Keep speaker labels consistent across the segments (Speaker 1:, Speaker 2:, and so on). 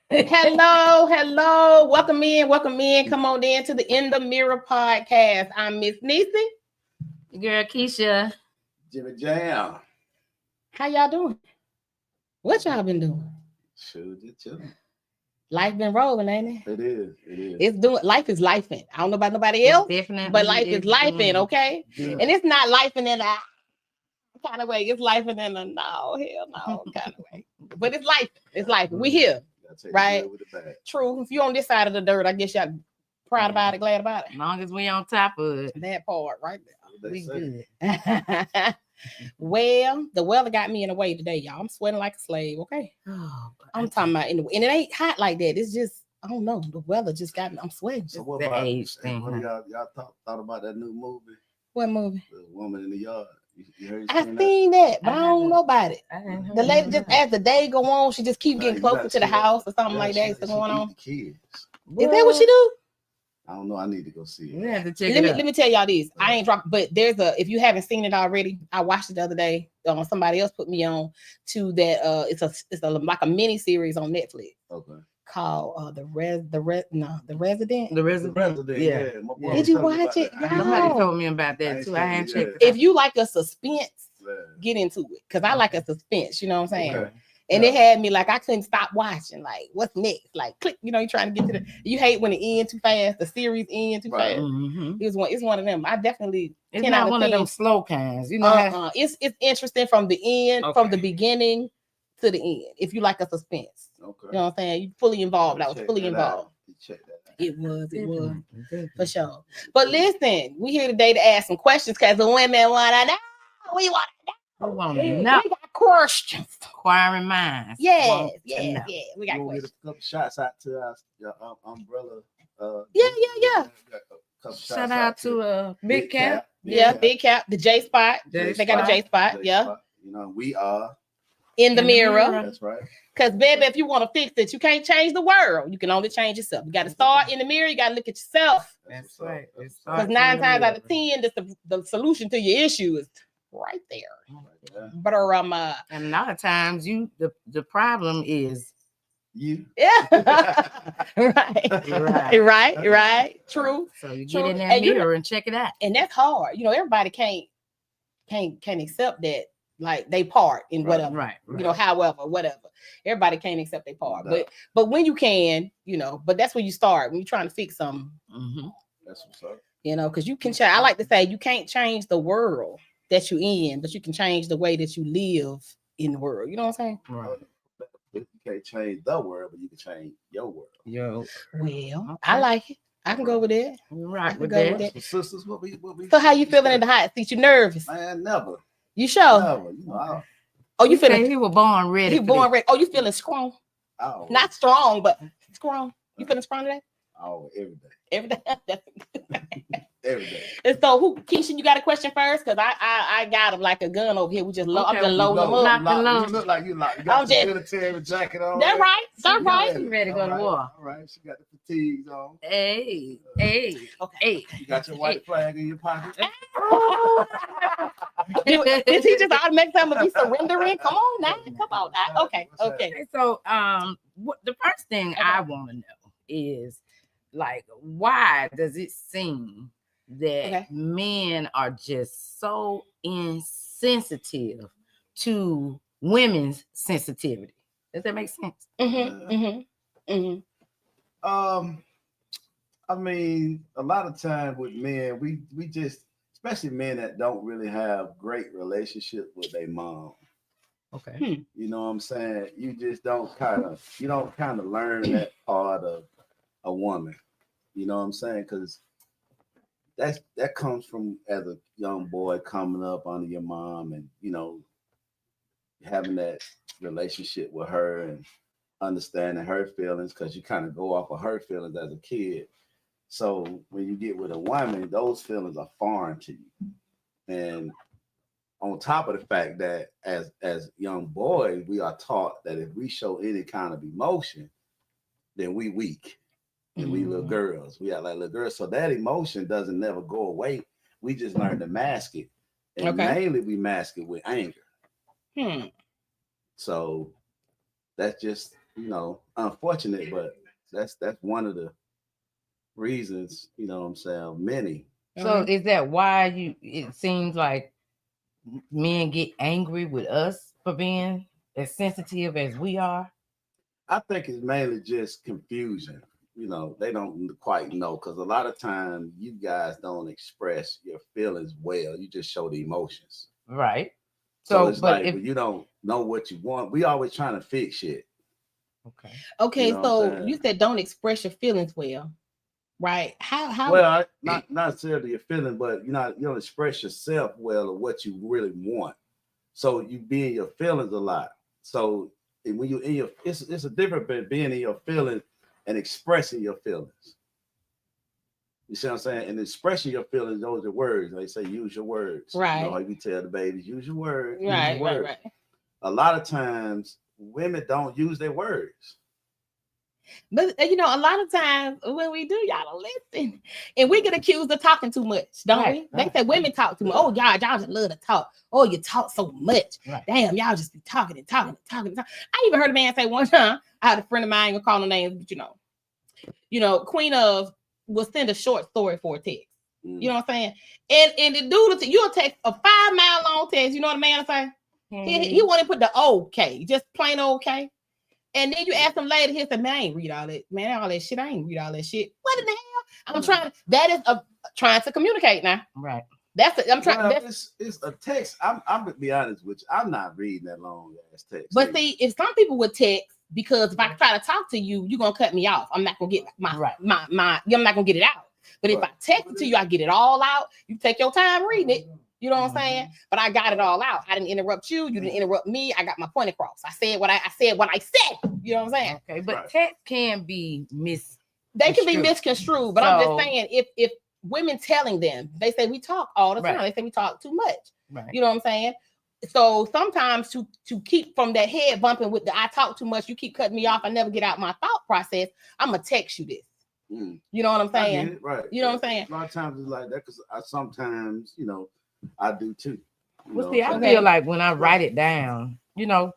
Speaker 1: Hello. Welcome in. Come on in to the In the Mirror podcast. I'm Miss Niecy.
Speaker 2: Girl, Keisha.
Speaker 3: Jimmy Jam.
Speaker 1: How y'all doing? What y'all been doing?
Speaker 3: Shoot, just chilling.
Speaker 1: Life been rolling, ain't
Speaker 3: it? It is.
Speaker 1: It's doing. Life is lifing. I don't know about nobody else,
Speaker 2: definitely,
Speaker 1: but life is lifing, okay?
Speaker 3: Yeah.
Speaker 1: And it's not lifing in a kind of way. It's lifing in a no kind of way. But it's life. It's life. We here, right? True. If you on this side of the dirt, I guess y'all proud about it, glad about it.
Speaker 2: As long as we on top of it.
Speaker 1: That part right there.
Speaker 2: We good.
Speaker 1: Well, the weather got me in the way today, y'all. I'm sweating like a slave, okay?
Speaker 2: Oh,
Speaker 1: I'm talking about, and it ain't hot like that. It's just, I don't know. The weather just got me. I'm sweating.
Speaker 3: So what
Speaker 2: the
Speaker 3: about
Speaker 2: age thing?
Speaker 3: What y'all thought about that new movie?
Speaker 1: What movie?
Speaker 3: The Woman in the Yard. You heard
Speaker 1: I seen that, but I don't know about it.
Speaker 2: I hadn't heard
Speaker 1: The lady
Speaker 2: of
Speaker 1: just,
Speaker 2: that.
Speaker 1: as the day go on, she just keep getting
Speaker 3: you
Speaker 1: closer
Speaker 3: gotta
Speaker 1: to the
Speaker 3: see that.
Speaker 1: house or something like that.
Speaker 3: She
Speaker 1: What's going on?
Speaker 3: eat the kids.
Speaker 1: Is that what she do?
Speaker 3: I don't know. I need to go see
Speaker 2: We
Speaker 3: it.
Speaker 2: have to check
Speaker 1: Let
Speaker 2: it out.
Speaker 1: me tell y'all this. I ain't dropped, but there's if you haven't seen it already, I watched it the other day. Somebody else put me on to that. It's a like a mini series on Netflix
Speaker 3: Okay.
Speaker 1: called The Resident.
Speaker 2: The Resident.
Speaker 3: The Resident.
Speaker 2: Yeah.
Speaker 3: My boy
Speaker 1: Did
Speaker 3: was
Speaker 1: you
Speaker 3: telling me
Speaker 1: watch
Speaker 3: about
Speaker 1: it?
Speaker 3: that.
Speaker 2: Somebody
Speaker 1: No.
Speaker 2: told me about
Speaker 3: I
Speaker 2: that
Speaker 3: ain't
Speaker 2: too. I hadn't
Speaker 3: seen it
Speaker 2: checked it
Speaker 1: If you like a suspense,
Speaker 3: Yeah.
Speaker 1: get into it because I like a suspense. You know what I'm saying?
Speaker 3: Okay.
Speaker 1: And
Speaker 3: Yeah.
Speaker 1: it had me like I couldn't stop watching. Like, what's next? Like, click. You know, you're trying to get to the. You hate when it end too fast. The series end too
Speaker 3: Right.
Speaker 1: fast.
Speaker 2: Mhm.
Speaker 1: It's one of them. I definitely.
Speaker 2: It's
Speaker 1: 10
Speaker 2: not
Speaker 1: out of
Speaker 2: one of
Speaker 1: 10.
Speaker 2: them slow kinds. You know how
Speaker 1: It's interesting from the end, from the beginning to the end. If you like a suspense,
Speaker 3: Okay.
Speaker 1: you know what I'm saying. You fully involved. I was
Speaker 3: Check
Speaker 1: fully
Speaker 3: that
Speaker 1: involved.
Speaker 3: out. You check that out.
Speaker 1: It was
Speaker 2: Definitely.
Speaker 1: for sure. But listen, we here today to ask some questions because the women want to know. We want
Speaker 2: We want
Speaker 1: to
Speaker 2: to
Speaker 1: know.
Speaker 2: know.
Speaker 1: We got questions.
Speaker 2: Inquiring minds.
Speaker 1: Yes,
Speaker 2: want to
Speaker 1: yes,
Speaker 2: know.
Speaker 1: yes. We got
Speaker 3: You want to
Speaker 1: questions.
Speaker 3: get a couple shots out to us, your umbrella.
Speaker 1: Yeah.
Speaker 2: Shout out to Big Cap.
Speaker 1: Yeah, Big Cap, the J Spot.
Speaker 2: J
Speaker 1: They got a J Spot. Yeah,
Speaker 3: You know, we are.
Speaker 1: in the
Speaker 2: In the
Speaker 1: mirror.
Speaker 2: mirror.
Speaker 3: That's right.
Speaker 1: Because, baby, if you want to fix it, you can't change the world. You can only change yourself. You got to start in the mirror. You got to look at yourself.
Speaker 2: That's right.
Speaker 3: That's
Speaker 1: Because
Speaker 2: Starts
Speaker 1: 9
Speaker 2: in the
Speaker 1: times out of
Speaker 2: mirror.
Speaker 1: 10, the solution to your issue is right there.
Speaker 3: Yeah.
Speaker 1: But
Speaker 2: And a lot of times the problem is
Speaker 3: You.
Speaker 1: yeah, right. True.
Speaker 2: so you
Speaker 1: True.
Speaker 2: get in that
Speaker 1: And you
Speaker 2: mirror and check it out.
Speaker 1: And that's hard. You know, everybody can't accept that, like they part in whatever.
Speaker 2: Right.
Speaker 1: You know, however, whatever. Everybody can't accept their part.
Speaker 3: No.
Speaker 1: But when you can, you know, but that's where you start when you're trying to fix something.
Speaker 2: Mm-hmm.
Speaker 3: That's what's up.
Speaker 1: You know, because you can change. I like to say you can't change the world that you in, but you can change the way that you live in the world. You know what I'm saying?
Speaker 2: Right.
Speaker 3: You can't change the world, but you can change your world.
Speaker 2: Yo.
Speaker 1: Well,
Speaker 2: Okay.
Speaker 1: I like it. I can go with that.
Speaker 2: Right with
Speaker 1: go
Speaker 2: that.
Speaker 1: with that.
Speaker 3: So sisters, what we
Speaker 1: So how you feeling in the hot seat? You nervous?
Speaker 3: Man, never.
Speaker 1: You sure?
Speaker 3: Never. You know,
Speaker 1: Oh, you
Speaker 2: He said
Speaker 1: feeling?
Speaker 2: he was born ready.
Speaker 1: You born ready? Oh, you feeling strong? Not strong, but strong. You feeling strong today?
Speaker 3: Oh, every day.
Speaker 1: Every day. That's
Speaker 3: Every day.
Speaker 1: And so, who, Keisha, you got a question first? Because I got him like a gun over here. We just I'm just loading them up.
Speaker 3: You look like you got the military jacket on.
Speaker 1: That's right. That's right.
Speaker 2: You ready to go to war?
Speaker 3: All right. She got the fatigues on.
Speaker 2: Hey.
Speaker 1: Okay.
Speaker 3: You got your white flag in your pocket.
Speaker 1: Did he just automatically tell me to be surrendering? Come on now. Come on now. Okay.
Speaker 2: Okay, so what the first thing I want to know is, like, why does it seem that men are just so insensitive to women's sensitivity? Does that make sense?
Speaker 3: I mean, a lot of times with men, we just, especially men that don't really have great relationship with their mom.
Speaker 2: Okay.
Speaker 3: You know what I'm saying? You just don't kind of learn that part of a woman. You know what I'm saying? Because that comes from as a young boy coming up under your mom and, you know, having that relationship with her and understanding her feelings, because you kind of go off of her feelings as a kid. So when you get with a woman, those feelings are foreign to you. And on top of the fact that as young boys, we are taught that if we show any kind of emotion, then we weak. And we little girls. We act like little girls. So that emotion doesn't never go away. We just learn to mask it. And mainly we mask it with anger. So that's just unfortunate, but that's one of the reasons, what I'm saying, many.
Speaker 2: So is that why it seems like men get angry with us for being as sensitive as we are?
Speaker 3: I think it's mainly just confusion. They don't quite know, because a lot of times you guys don't express your feelings well. You just show the emotions.
Speaker 2: Right.
Speaker 3: So it's like when you don't know what you want, we always trying to fix shit.
Speaker 1: Okay. So you said don't express your feelings well, right? How?
Speaker 3: Well, not necessarily your feeling, but you don't express yourself well or what you really want. So you be in your feelings a lot. So when you in your, it's a difference between being in your feelings and expressing your feelings. You see what I'm saying? And expressing your feelings, those are words. They say use your words.
Speaker 1: Right.
Speaker 3: Like we tell the babies, use your words.
Speaker 1: Right.
Speaker 3: A lot of times women don't use their words.
Speaker 1: But a lot of times when we do, y'all don't listen, and we get accused of talking too much, don't we? They say women talk too much. Oh, y'all just love to talk. Oh, you talk so much. Right. Damn, y'all just be talking and talking and talking and talking. I even heard a man say one time, I had a friend of mine, gonna call no names, but Queen of will send a short story for a text. You know what I'm saying? And the dude, you'll text a 5-mile long text. You know what a man will say? He want to put the okay, just plain okay. And then you ask him later, he said, man, I ain't read all that. Man, all that shit. I ain't read all that shit. What in the hell? I'm trying. That is trying to communicate now.
Speaker 2: Right.
Speaker 1: I'm trying.
Speaker 3: Well, it's a text. I'm gonna be honest with you. I'm not reading that long ass text.
Speaker 1: But see, if some people would text, because if I try to talk to you, you're gonna cut me off. I'm not gonna get my I'm not gonna get it out. But if I text it to you, I get it all out. You take your time reading it. You know what I'm saying? But I got it all out. I didn't interrupt you. You didn't interrupt me. I got my point across. I said what I said. You know what I'm saying?
Speaker 2: Okay, but text can be
Speaker 1: They can be misconstrued. But I'm just saying, if women telling them, they say we talk all the time. They say we talk too much. Right. You know what I'm saying? So sometimes to keep from that head bumping with the I talk too much, you keep cutting me off, I never get out my thought process, I'm gonna text you this. You know what I'm saying?
Speaker 3: I get it, right.
Speaker 1: You know what I'm saying?
Speaker 3: A lot of times it's like that, because I sometimes, I do too.
Speaker 2: I feel like when I write it down,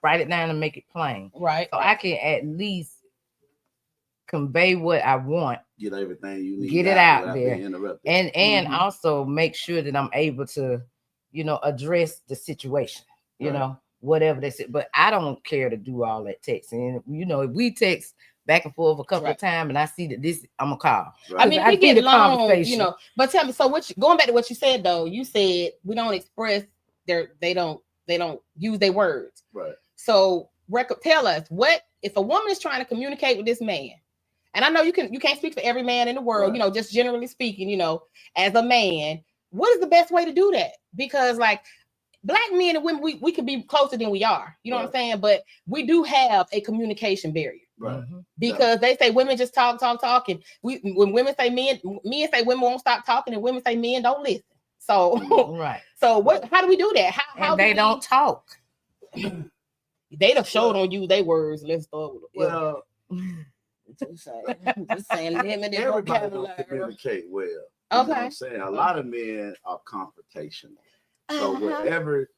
Speaker 2: write it down and make it plain.
Speaker 1: Right.
Speaker 2: So I can at least convey what I want.
Speaker 3: Get everything you need.
Speaker 2: Get it out there. And also make sure that I'm able to, address the situation, whatever they say. But I don't care to do all that texting. If we text back and forth a couple of times and I see that this, I'm gonna call.
Speaker 1: Right. I mean, we get long, but tell me, so going back to what you said though, you said we don't express they don't use their words.
Speaker 3: Right.
Speaker 1: So tell us, what if a woman is trying to communicate with this man? And I know you can't speak for every man in the world, just generally speaking, as a man, what is the best way to do that? Because like Black men and women, we could be closer than we are, you know what I'm saying? But we do have a communication barrier.
Speaker 3: Right.
Speaker 1: Because they say women just talk, and when women say men say women won't stop talking, and women say men don't listen. So So how do we do that? How
Speaker 2: they don't talk.
Speaker 1: They done showed on you their words. Let's start with
Speaker 3: well.
Speaker 1: Just saying limited
Speaker 3: everybody
Speaker 1: vocabulary.
Speaker 3: don't communicate well.
Speaker 1: Okay.
Speaker 3: You know what I'm saying? A lot of men are confrontational. So whatever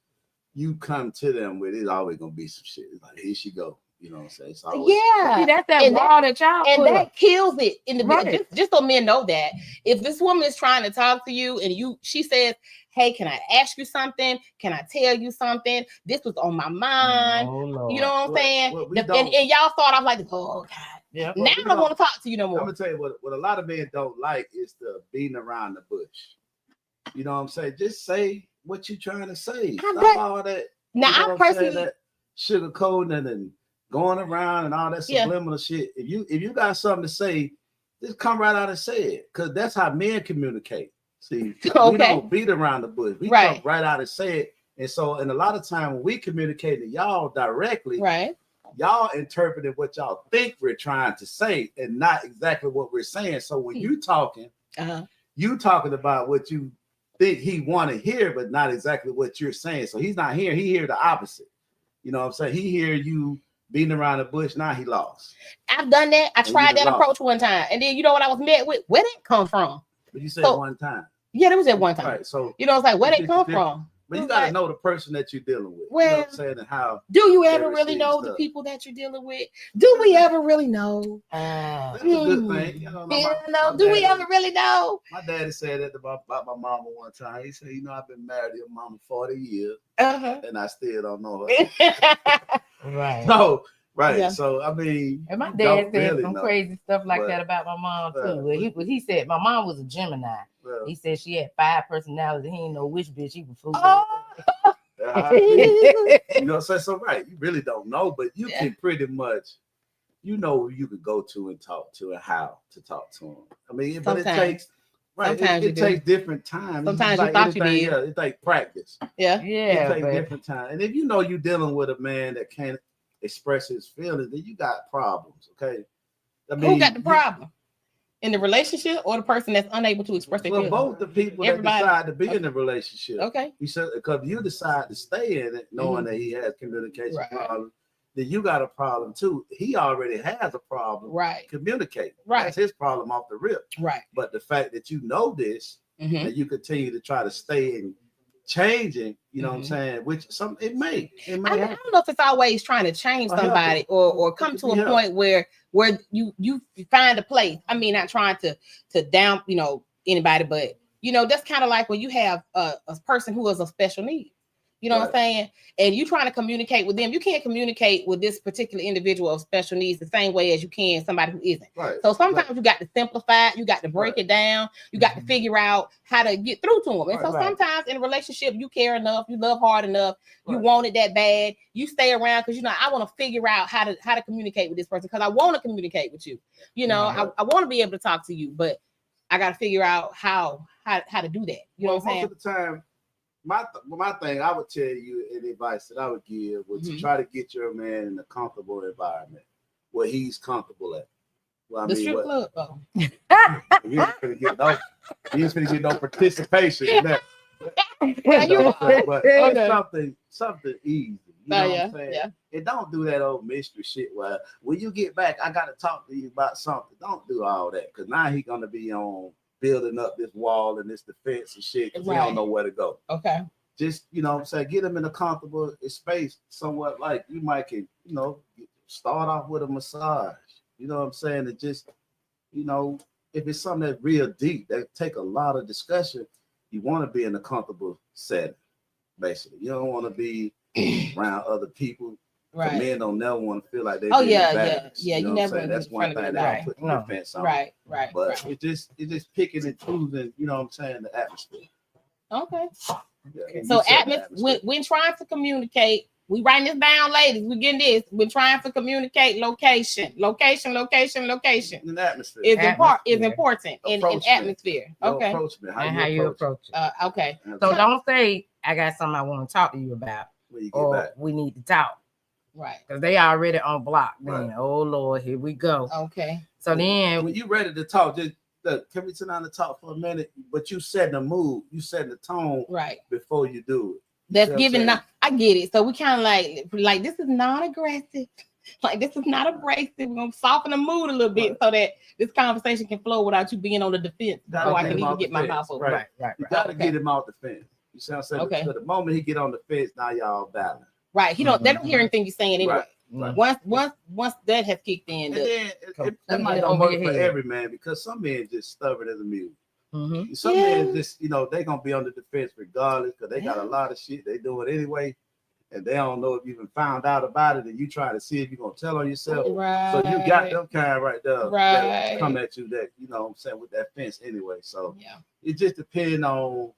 Speaker 3: you come to them with, it's always gonna be some shit. It's like, here she go. You know what I'm saying? It's always
Speaker 2: See, that's that wall that y'all
Speaker 1: and
Speaker 2: put
Speaker 1: that
Speaker 2: up.
Speaker 1: kills it in the just so men know that if this woman is trying to talk to you and she says, hey, can I ask you something? Can I tell you something? This was on my mind. You know what I'm saying? And y'all thought I'm like, oh God. Yeah, now I don't want to talk to you no more.
Speaker 3: I'm gonna tell you what a lot of men don't like is the beating around the bush. You know what I'm saying? Just say what you're trying to say. Stop all that.
Speaker 1: Now I personally
Speaker 3: that sugarcoating and going around and all that subliminal shit. If you got something to say, just come right out and say it. Because that's how men communicate. See, we don't beat around the bush. We come right out and say it. And so, and a lot of time when we communicate to y'all directly, y'all interpreting what y'all think we're trying to say and not exactly what we're saying. So when you talking, you talking about what you think he want to hear, but not exactly what you're saying. So he's not here. He hear the opposite. You know what I'm saying? He hear you beating around the bush. Now he lost.
Speaker 1: I've done that. I tried that approach one time. And then you know what I was met with? Where did it come from?
Speaker 3: But you said one time.
Speaker 1: Yeah, it was at one time.
Speaker 3: Right. So
Speaker 1: it's like, where did it come from?
Speaker 3: But you gotta know the person that you're dealing with.
Speaker 1: Well,
Speaker 3: you know what I'm saying, and how.
Speaker 1: Do you ever really know the people that you're dealing with? Do we ever really know?
Speaker 3: That's a good thing. You know,
Speaker 1: do we ever really know?
Speaker 3: My daddy said that about my mama one time. He said, I've been married to your mama 40 years, and I still don't know her.
Speaker 2: Right.
Speaker 3: No. Right.
Speaker 1: Yeah.
Speaker 3: So I mean,
Speaker 2: and my dad said some crazy stuff like that about my mom too. He said my mom was a Gemini. He said she had 5 personalities. He didn't know which bitch he was fooling.
Speaker 3: So right. You really don't know, but you can pretty much, who you could go to and talk to and how to talk to them. I mean, but it takes. Right, it takes different times.
Speaker 1: Sometimes you thought you did.
Speaker 3: Yeah, it takes practice.
Speaker 1: Yeah.
Speaker 3: It takes different time. And if you're dealing with a man that can't express his feelings, then you got problems. Okay. I mean,
Speaker 1: who got the problem? In the relationship or the person that's unable to express their feelings?
Speaker 3: Both the people that decide to be in the relationship.
Speaker 1: Okay.
Speaker 3: You said because you decide to stay in it, knowing that he has communication problems, then you got a problem too. He already has a problem.
Speaker 1: Right.
Speaker 3: Communicate.
Speaker 1: Right.
Speaker 3: That's his problem off the rip.
Speaker 1: Right.
Speaker 3: But the fact that you know this, and you continue to try to stay in changing, you know what I'm saying? Which it may
Speaker 1: I don't know if it's always trying to change somebody or come to a point where you find a place. I mean, not trying to down, anybody, but that's kind of like when you have a person who is a special need. You know what I'm saying? And you trying to communicate with them. You can't communicate with this particular individual of special needs the same way as you can somebody who isn't.
Speaker 3: Right.
Speaker 1: So sometimes you got to simplify it. You got to break it down. You got to figure out how to get through to them. And so sometimes in a relationship, you care enough. You love hard enough. You want it that bad. You stay around because, I want to figure out how to communicate with this person because I want to communicate with you. I want to be able to talk to you, but I got to figure out how to do that. You know what I'm saying?
Speaker 3: Most of the time, my thing I would tell you, and advice that I would give was to try to get your man in a comfortable environment where he's comfortable at. Well,
Speaker 1: strip club, though.
Speaker 3: You ain't gonna get no participation in that. But it's something easy. You know what I'm saying? Yeah. And don't do that old mystery shit where when you get back, I gotta talk to you about something. Don't do all that because now he's gonna be on building up this wall and this defense and shit because we don't know where to go.
Speaker 1: Okay.
Speaker 3: Just, what I'm saying, get him in a comfortable space, somewhat like you might can, start off with a massage. You know what I'm saying? And just, if it's something that's real deep, that take a lot of discussion, you want to be in a comfortable setting, basically. You don't want to be around other people. Right. Men don't never want to feel like they.
Speaker 1: Yeah. You never.
Speaker 3: That's one thing that I put the defense on.
Speaker 1: Right.
Speaker 3: But it's just picking and choosing. You know what I'm saying? The atmosphere.
Speaker 1: Okay. Yeah, so when trying to communicate, we writing this down, ladies. We getting this. We're trying to communicate location.
Speaker 3: An atmosphere
Speaker 1: is important in atmosphere. Okay.
Speaker 2: How you approach it.
Speaker 1: Okay.
Speaker 2: So don't say I got something I want to talk to you about, or we need to talk.
Speaker 1: Right.
Speaker 2: Because they already on block. Then, oh Lord, here we go.
Speaker 1: Okay.
Speaker 2: So then
Speaker 3: when you ready to talk, just can we sit down and talk for a minute? But you setting the mood, you setting the tone before you do it.
Speaker 1: That's giving. I get it. So we kind of like this is non-aggressive. Like this is not abrasive. We're gonna soften the mood a little bit so that this conversation can flow without you being on the defense. So I can even get my mouth open.
Speaker 3: Right. You gotta get him off the fence. You see what I'm saying? Okay. So the moment he get on the fence, now y'all battling.
Speaker 1: Right. They don't hear anything you're saying anyway. Right. Once that has kicked in,
Speaker 3: that might not work for every man because some men just stubborn as a mule. Some men just, they're gonna be on the defense regardless because they got a lot of shit they do it anyway, and they don't know if you even found out about it, and you try to see if you're gonna tell on yourself.
Speaker 1: Right.
Speaker 3: So you got them kind right there that come at you that what I'm saying with that fence anyway. So it just depends on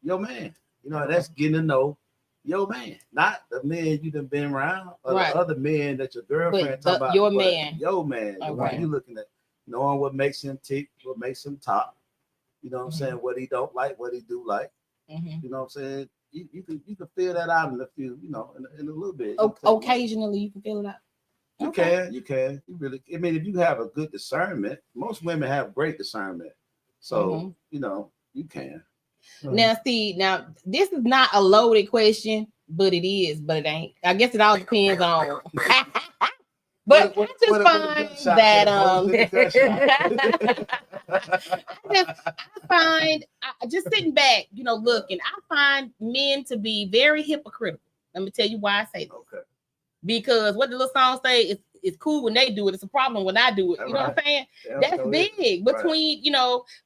Speaker 3: your man. That's getting to know your man, not the man you done been around, or the other men that your girlfriend talking about. Your man, the one you looking at, knowing what makes him tick, what makes him top. You know what I'm saying? What he don't like, what he do like. You know what I'm saying? You can feel that out in a few, in a little bit.
Speaker 1: Occasionally, you can feel it out.
Speaker 3: You can. You really. I mean, if you have a good discernment, most women have great discernment, so you can.
Speaker 1: Now, this is not a loaded question, but it is, but it ain't. I guess it all depends on. But I just find that find just sitting back, looking. I find men to be very hypocritical. Let me tell you why I say this. Okay. Because what the little song say, it's cool when they do it. It's a problem when I do it. You know what I'm saying? That's big between,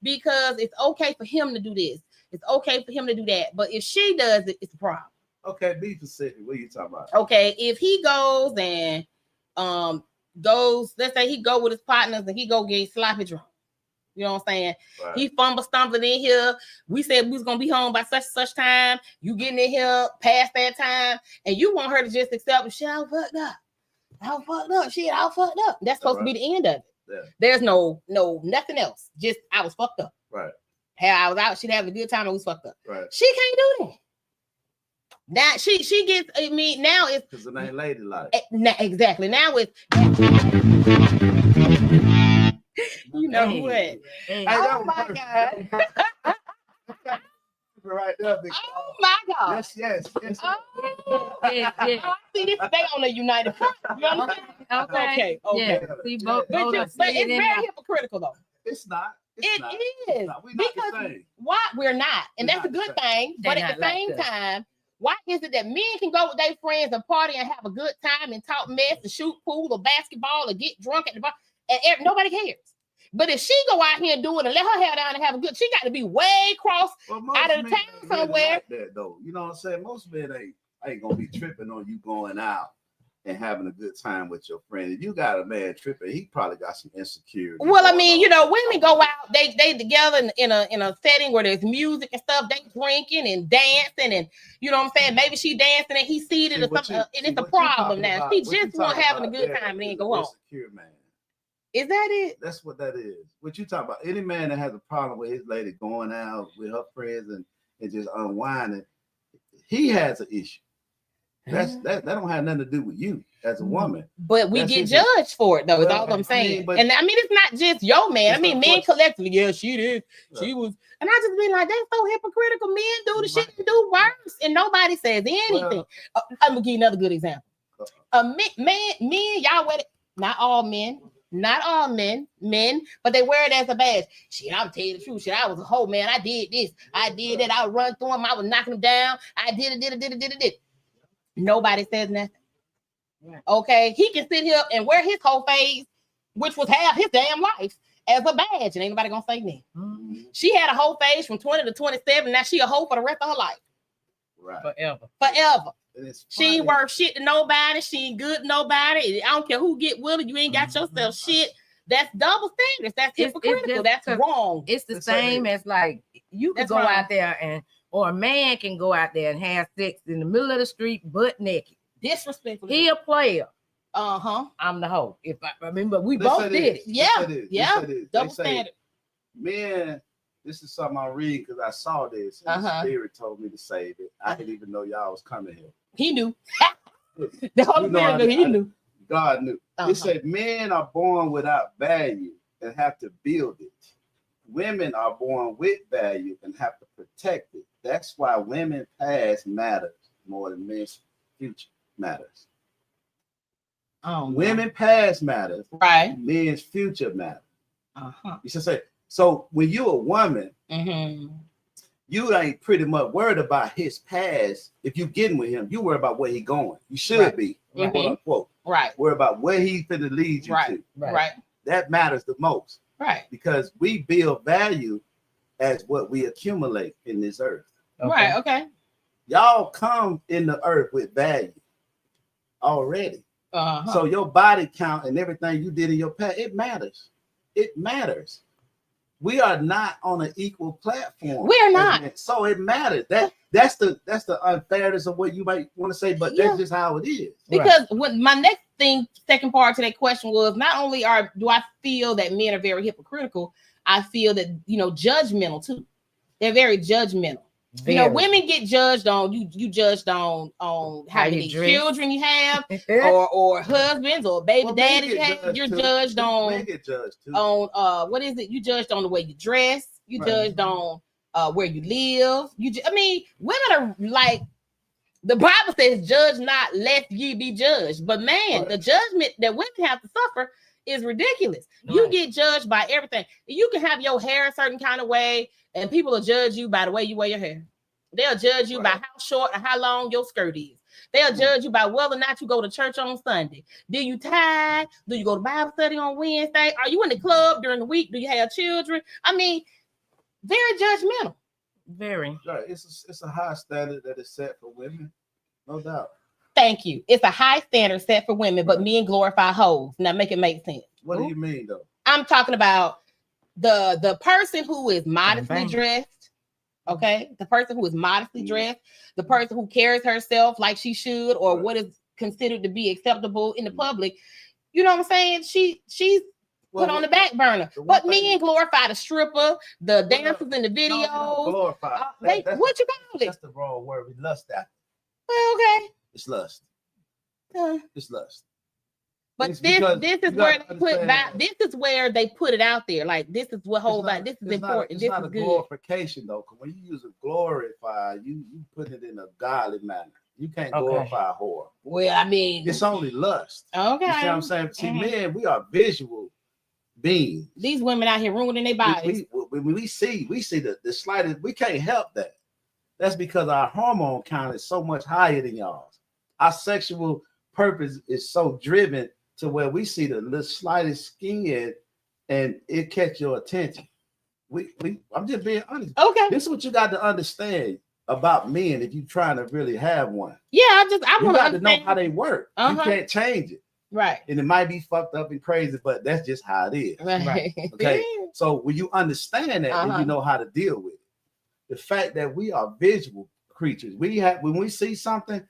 Speaker 1: because it's okay for him to do this. It's okay for him to do that. But if she does it, it's a problem.
Speaker 3: Okay, be specific. What are you talking about?
Speaker 1: Okay, if he goes and let's say he go with his partners and he go get sloppy drunk. You know what I'm saying? Right. He stumbling in here. We said we was gonna be home by such time. You getting in here past that time, and you want her to just accept shit. I fucked up. Shit, I fucked up. That's supposed to be the end of it. Yeah. There's no nothing else. Just I was fucked up.
Speaker 3: Right.
Speaker 1: I was out. She'd have a good time. I was fucked up.
Speaker 3: Right.
Speaker 1: She can't do that. Now she gets. I mean, now it's
Speaker 3: because it ain't ladylike.
Speaker 1: Exactly. Now it's. You know what?
Speaker 3: Hey,
Speaker 1: oh my God.
Speaker 3: Right there, big
Speaker 1: oh my God.
Speaker 3: Yes.
Speaker 1: Oh, yeah. See, this they on the United Front. You understand? Okay.
Speaker 2: Yeah. See, but
Speaker 1: it's very hypocritical though.
Speaker 3: It's not.
Speaker 1: It is. Because why we're not, and that's a good thing. But at the same time, why is it that men can go with their friends and party and have a good time and talk mess and shoot pool or basketball or get drunk at the bar, and nobody cares? But if she go out here and do it and let her hair down and have a good, she got to be way cross out of the town somewhere.
Speaker 3: Like that, though. You know what I'm saying? Most men ain't gonna be tripping on you going out and having a good time with your friend. If you got a man tripping, he probably got some insecurity.
Speaker 1: Well, I mean, women go out, they together in a setting where there's music and stuff, they drinking and dancing, and you know what I'm saying? Maybe she dancing and he seated or something, and it's a problem now. She just want having a good time and then go home. Insecure man. Is that it?
Speaker 3: That's what that is. What you talking about? Any man that has a problem with his lady going out with her friends and just unwinding, he has an issue. That don't have nothing to do with you as a woman.
Speaker 1: But we get judged for it though. Is all I'm saying. And I mean, it's not just your man. I mean, men collectively. Yeah, she did. She was. And I just been like, that's so hypocritical. Men do the shit and do worse, and nobody says anything. I'm gonna give you another good example. Men, y'all wear it. Not all men. Not all men, but they wear it as a badge. Shit, I'm telling you the truth. Shit, I was a hoe, man. I did this. I did that. I would run through him. I was knocking him down. I did it. Nobody says nothing. Okay, he can sit here and wear his whole face, which was half his damn life, as a badge, and ain't nobody gonna say nothing. Mm-hmm. She had a whole face from 20 to 27. Now she a hoe for the rest of her life.
Speaker 3: Right.
Speaker 1: Forever. She ain't worth shit to nobody. She ain't good to nobody. I don't care who get with her. You ain't got yourself shit. That's double standards. That's hypocritical. That's wrong.
Speaker 2: It's the same as like you can go out there or a man can go out there and have sex in the middle of the street butt naked.
Speaker 1: Disrespectful.
Speaker 2: He a player.
Speaker 1: I'm
Speaker 2: the hoe. If I remember, we both did it.
Speaker 1: Yeah. Double standard.
Speaker 3: Man. This is something I read because I saw this and the spirit told me to save it. I didn't even know y'all was coming here.
Speaker 1: He knew. The Holy Spirit knew. He knew.
Speaker 3: God knew. It said men are born without value and have to build it. Women are born with value and have to protect it. That's why women's past matters more than men's future matters. Women's past matters.
Speaker 1: Right.
Speaker 3: Men's future matters. You should say. So when you're a woman, you ain't pretty much worried about his past. If you getting with him, you worry about where he going. You should be, quote unquote.
Speaker 1: Right.
Speaker 3: Worry about where he's finna lead you to.
Speaker 1: Right.
Speaker 3: That matters the most.
Speaker 1: Right.
Speaker 3: Because we build value as what we accumulate in this earth.
Speaker 1: Okay. Right. Okay.
Speaker 3: Y'all come in the earth with value already. So your body count and everything you did in your past, it matters. It matters. We are not on an equal platform.
Speaker 1: We are not.
Speaker 3: So it matters. That's the unfairness of what you might want to say, but that's just how it is.
Speaker 1: Because when my second part to that question was, not only do I feel that men are very hypocritical, I feel that judgmental too. They're very judgmental. Very. Women get judged on you judged on how many children you have or husbands or baby daddies you have. You're judged on what is it? You judged on the way you dress. You judged on where you live. Women are like the Bible says, "Judge not, lest ye be judged." But man, the judgment that women have to suffer is ridiculous.
Speaker 2: Right.
Speaker 1: You get judged by everything. You can have your hair a certain kind of way, and people will judge you by the way you wear your hair. They'll judge you by how short or how long your skirt is. They'll judge you by whether or not you go to church on Sunday. Do you tithe? Do you go to Bible study on Wednesday? Are you in the club during the week? Do you have children? I mean, very judgmental.
Speaker 2: Very.
Speaker 3: Right. It's a high standard that is set for women, no doubt.
Speaker 1: Thank you. It's a high standard set for women, but men glorify hoes. Now make it make sense.
Speaker 3: What do you mean though?
Speaker 1: I'm talking about the person who is modestly dressed. Okay, the person who is modestly dressed, the person who carries herself like she should, or what is considered to be acceptable in the public. You know what I'm saying? She's put on the back burner. But men glorify the stripper, the dancers in the videos.
Speaker 3: Glorify.
Speaker 1: What you call it?
Speaker 3: That's the wrong word. We lust after.
Speaker 1: Well, okay.
Speaker 3: It's lust. It's lust.
Speaker 1: But this is where they put that. This is where they put it out there. Like this is what whole like this is important.
Speaker 3: It's not a glorification though. Because when you use a glorify, you put it in a godly manner. You can't glorify a whore.
Speaker 1: Well, I mean,
Speaker 3: it's only lust.
Speaker 1: Okay.
Speaker 3: You see what I'm saying? See, men, we are visual beings.
Speaker 1: These women out here ruining their bodies.
Speaker 3: We see the slightest. We can't help that. That's because our hormone count is so much higher than y'all's. Our sexual purpose is so driven to where we see the slightest skin and it catch your attention. I'm just being honest.
Speaker 1: Okay.
Speaker 3: This is what you got to understand about men if you're trying to really have one.
Speaker 1: Yeah, I want
Speaker 3: to know how they work. You can't change it.
Speaker 1: Right.
Speaker 3: And it might be fucked up and crazy, but that's just how it is.
Speaker 1: Right.
Speaker 3: Okay. So when you understand that, then you know how to deal with it. The fact that we are visual creatures. When we see something,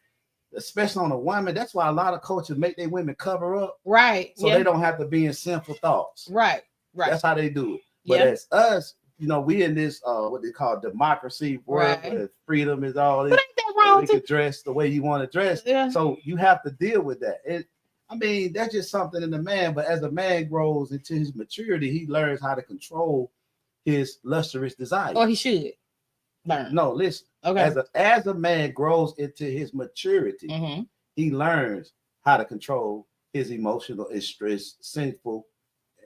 Speaker 3: especially on a woman, that's why a lot of coaches make their women cover up.
Speaker 1: Right.
Speaker 3: So they don't have to be in sinful thoughts.
Speaker 1: Right. Right.
Speaker 3: That's how they do it. But as us, we in this what they call democracy world, where freedom is all this.
Speaker 1: But ain't that wrong?
Speaker 3: You can dress the way you want to dress. Yeah. So you have to deal with that. That's just something in the man. But as a man grows into his maturity, he learns how to control his lustrous desire.
Speaker 1: Or he should learn.
Speaker 3: No, listen.
Speaker 1: Okay.
Speaker 3: As a man grows into his maturity, he learns how to control his emotional and stress, sinful,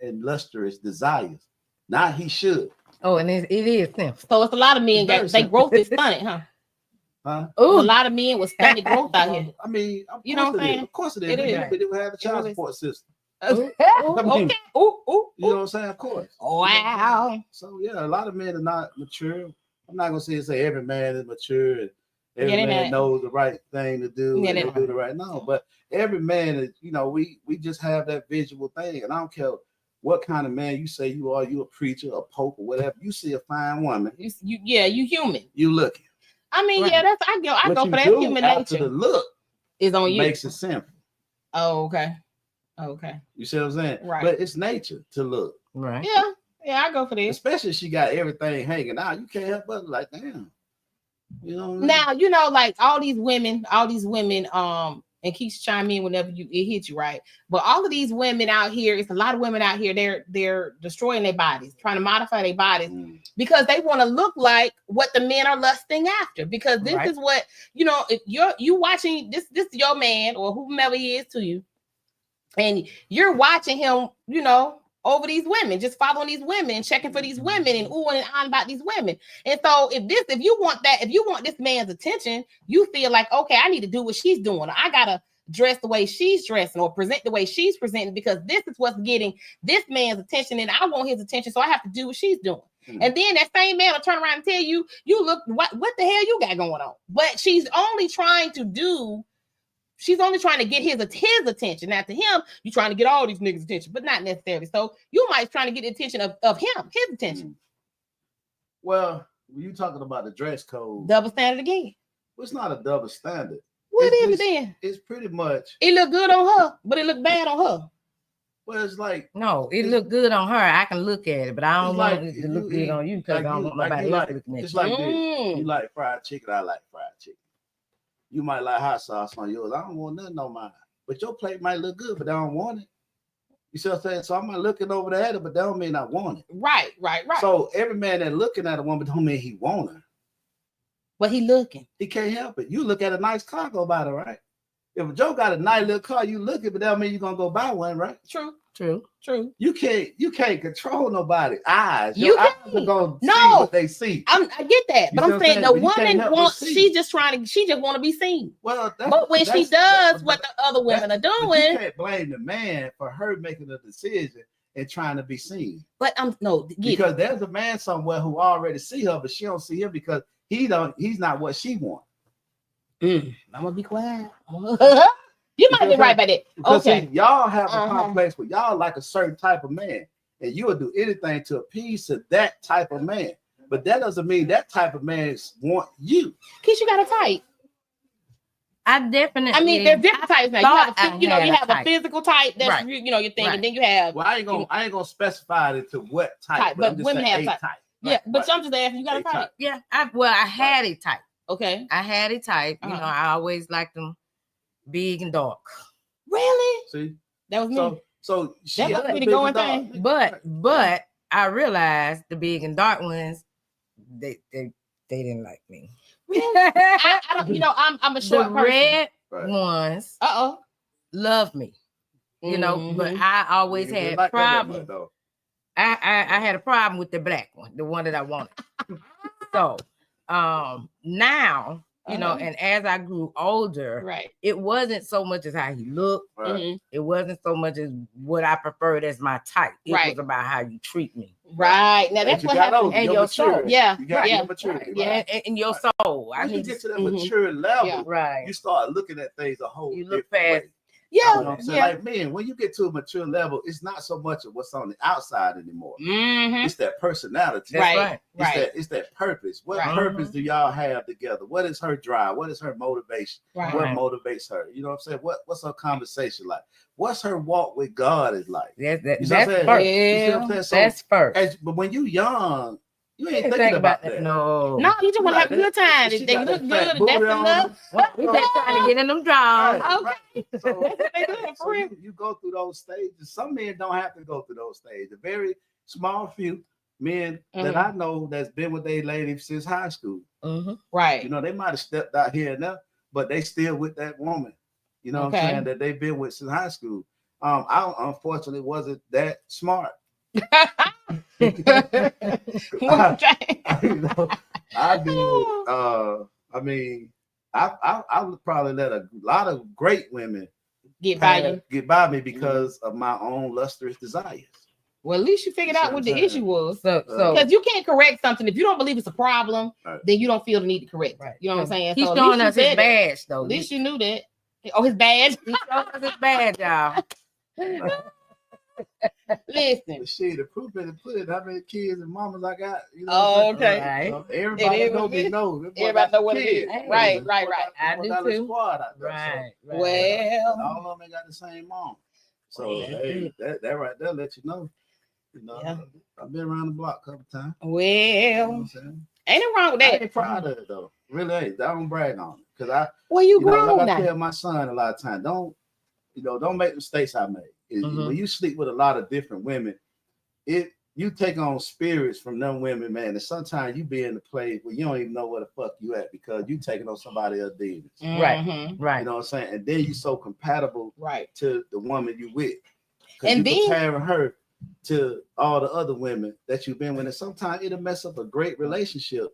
Speaker 3: and lustrous desires. Now he should.
Speaker 2: Oh, and it is simple.
Speaker 1: So it's a lot of men that they growth is stunted, huh?
Speaker 2: Ooh.
Speaker 1: A lot of men with stunted growth out here.
Speaker 3: I mean,
Speaker 1: you know what I'm saying?
Speaker 3: Of course it is. We do have the child support system.
Speaker 1: Okay.
Speaker 3: You know what I'm saying? Of course.
Speaker 1: Wow.
Speaker 3: So yeah, a lot of men are not mature. I'm not gonna say every man is mature and every man knows the right thing to do and they do the right. No, but every man is, we just have that visual thing, and I don't care what kind of man you say you are. You a preacher, a pope, or whatever. You see a fine woman.
Speaker 1: You human.
Speaker 3: You looking.
Speaker 1: I mean, that's I go for that human nature.
Speaker 3: The look
Speaker 1: is on you.
Speaker 3: Makes it simple.
Speaker 1: Oh, okay. Okay.
Speaker 3: You see what I'm saying?
Speaker 1: Right.
Speaker 3: But it's nature to look.
Speaker 2: Right.
Speaker 1: Yeah, I go for this.
Speaker 3: Especially if she got everything hanging out. You can't help but like, damn. You know what
Speaker 1: I mean? Now, like all these women, and Keith chime in whenever it hits you, right? But all of these women out here, it's a lot of women out here, they're destroying their bodies, trying to modify their bodies because they want to look like what the men are lusting after. Because this is what, if you watching this is your man or whomever he is to you, and you're watching him, over these women, just following these women and checking for these women and oohing and on about these women. And so if you want this man's attention, you feel like, okay, I need to do what she's doing. I gotta dress the way she's dressing or present the way she's presenting because this is what's getting this man's attention and I want his attention. So I have to do what she's doing. And then that same man will turn around and tell you, look, what the hell you got going on? But she's only trying to get his attention. Now to him, you're trying to get all these niggas' attention, but not necessarily. So you might be trying to get the attention of him, his attention.
Speaker 3: Well, when you talking about the dress code,
Speaker 1: double standard again.
Speaker 3: Well, it's not a double standard.
Speaker 1: What is it then?
Speaker 3: It's pretty much.
Speaker 1: It look good on her, but it look bad on her.
Speaker 3: Well, it's like
Speaker 2: no, it look good on her. I can look at it, but I don't want it to look good on you because I don't want nobody else looking at it.
Speaker 3: It's like this. You like fried chicken. I like fried chicken. You might like hot sauce on yours. I don't want nothing on mine. But your plate might look good, but I don't want it. You see what I'm saying? So I'm not looking over there at it, but that don't mean I want it.
Speaker 1: Right.
Speaker 3: So every man that looking at a woman don't mean he want her.
Speaker 1: But he looking.
Speaker 3: He can't help it. You look at a nice car go by her, right? if Joe got a nice little car, you look at, but that mean you're gonna go buy one, right?
Speaker 1: True.
Speaker 2: True.
Speaker 3: You can't control nobody's eyes.
Speaker 1: You
Speaker 3: Your eyes are gonna see what they see.
Speaker 1: I get that, but I'm saying the woman wants. She just want to be seen.
Speaker 3: Well,
Speaker 1: but when she does what the other women are doing,
Speaker 3: you can't blame the man for her making a decision and trying to be seen.
Speaker 1: But
Speaker 3: because there's a man somewhere who already see her, but she don't see him because he's not what she wants.
Speaker 1: I'm gonna be quiet. You might be right by that.
Speaker 3: Because
Speaker 1: okay,
Speaker 3: see, y'all have a complex where y'all like a certain type of man, and you will do anything to appease to that type of man. But that doesn't mean that type of man want you.
Speaker 1: Cause you got a type.
Speaker 2: I definitely.
Speaker 1: I mean, there's different types now. You have a physical type that's your thing, and then you have.
Speaker 3: Well, I ain't gonna specify it to what type,
Speaker 1: but women have type. Yeah, but I'm just asking, you got a type?
Speaker 2: Yeah, I had a type.
Speaker 1: Okay,
Speaker 2: I had a type. You know, I always liked them big and dark.
Speaker 1: Really?
Speaker 3: See,
Speaker 1: that was me.
Speaker 3: So
Speaker 1: that must be the going thing.
Speaker 2: But I realized the big and dark ones, they didn't like me.
Speaker 1: I don't, I'm a short
Speaker 2: the
Speaker 1: person.
Speaker 2: red ones love me. You know, but I always had problems. I had a problem with the black one, the one that I wanted. So now, and as I grew older, it wasn't so much as how he looked. It wasn't so much as what I preferred as my type. It was about how you treat me.
Speaker 1: Right. Now that's what happens.
Speaker 2: And your soul.
Speaker 1: Yeah.
Speaker 3: You got your maturity.
Speaker 2: Yeah. And your soul.
Speaker 3: Once you get to that mature level, you start looking at things a whole different way.
Speaker 1: Yeah.
Speaker 3: You know what I'm saying? Like, man, when you get to a mature level, it's not so much of what's on the outside anymore. It's that personality.
Speaker 2: Right.
Speaker 3: It's that purpose. What purpose do y'all have together? What is her drive? What is her motivation? What motivates her? You know what I'm saying? What's her conversation like? What's her walk with God is like?
Speaker 2: That's first.
Speaker 1: Yeah.
Speaker 2: That's first.
Speaker 3: But when you young, you ain't thinking about that.
Speaker 2: No,
Speaker 1: you just want to have a good time. If they look good, that's enough.
Speaker 2: We just trying to get in them drawers.
Speaker 1: Okay.
Speaker 3: So you go through those stages. Some men don't have to go through those stages. A very small few men that I know that's been with their lady since high school.
Speaker 1: Right.
Speaker 3: You know, they might have stepped out here and there, but they still with that woman. You know what I'm saying? That they've been with since high school. I unfortunately wasn't that smart. I would probably let a lot of great women get by me because of my own lustrous desires.
Speaker 1: Well, at least you figured out what the issue was. So because you can't correct something if you don't believe it's a problem, then you don't feel the need to correct. Right. You know what I'm saying?
Speaker 2: He's showing us his badge, though.
Speaker 1: At least you knew that. Oh, his badge.
Speaker 2: He's showing us his badge, y'all.
Speaker 1: Listen.
Speaker 3: Shit, the proof in the pudding. How many kids and mamas I got? You know
Speaker 1: okay.
Speaker 3: Right. So everybody knows.
Speaker 1: Everybody know what it is. Right.
Speaker 2: I do too.
Speaker 3: Right.
Speaker 1: Well,
Speaker 3: all of them got the same mom. So that right there let you know. You know, I've been around the block a couple times.
Speaker 1: Well, ain't it wrong with that?
Speaker 3: I ain't proud of it though. Really ain't. I don't brag on it because
Speaker 1: you grown
Speaker 3: like
Speaker 1: now.
Speaker 3: I tell my son a lot of times, don't make the mistakes I made. When you sleep with a lot of different women, you take on spirits from them women, man. And sometimes you be in a place where you don't even know where the fuck you at because you taking on somebody else's demons.
Speaker 2: Right.
Speaker 3: You know what I'm saying? And then you so compatible to the woman you with.
Speaker 1: And
Speaker 3: you comparing her to all the other women that you've been with. And sometimes it'll mess up a great relationship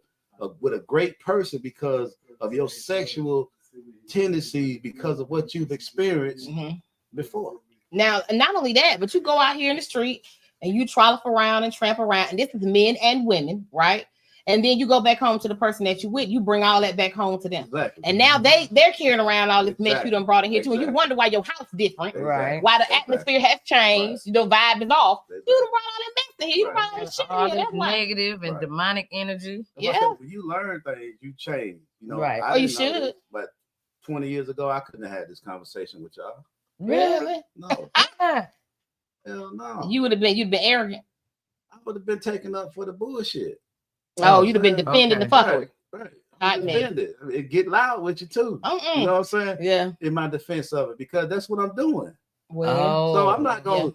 Speaker 3: with a great person because of your sexual tendencies, because of what you've experienced before.
Speaker 1: Now, not only that, but you go out here in the street and you trollop around and tramp around, and this is men and women, right? And then you go back home to the person that you with, you bring all that back home to them.
Speaker 3: Exactly.
Speaker 1: And now they're carrying around all this mess you done brought in here too, and you wonder why your house different,
Speaker 2: right?
Speaker 1: Why the atmosphere has changed, the vibe is off. You done brought all that mess in here, you brought all that shit in here. That's
Speaker 2: negative and demonic energy.
Speaker 3: When you learn things, you change. You know,
Speaker 1: right? You should.
Speaker 3: This, but 20 years ago, I couldn't have had this conversation with y'all.
Speaker 1: Really?
Speaker 3: No. Hell no.
Speaker 1: You'd been arrogant.
Speaker 3: I would have been taken up for the bullshit.
Speaker 1: Oh, you'd have been defending the fuckery.
Speaker 3: Right. It get loud with you too. You know what I'm saying?
Speaker 1: Yeah.
Speaker 3: In my defense of it, because that's what I'm doing.
Speaker 1: Well,
Speaker 3: so I'm not gonna,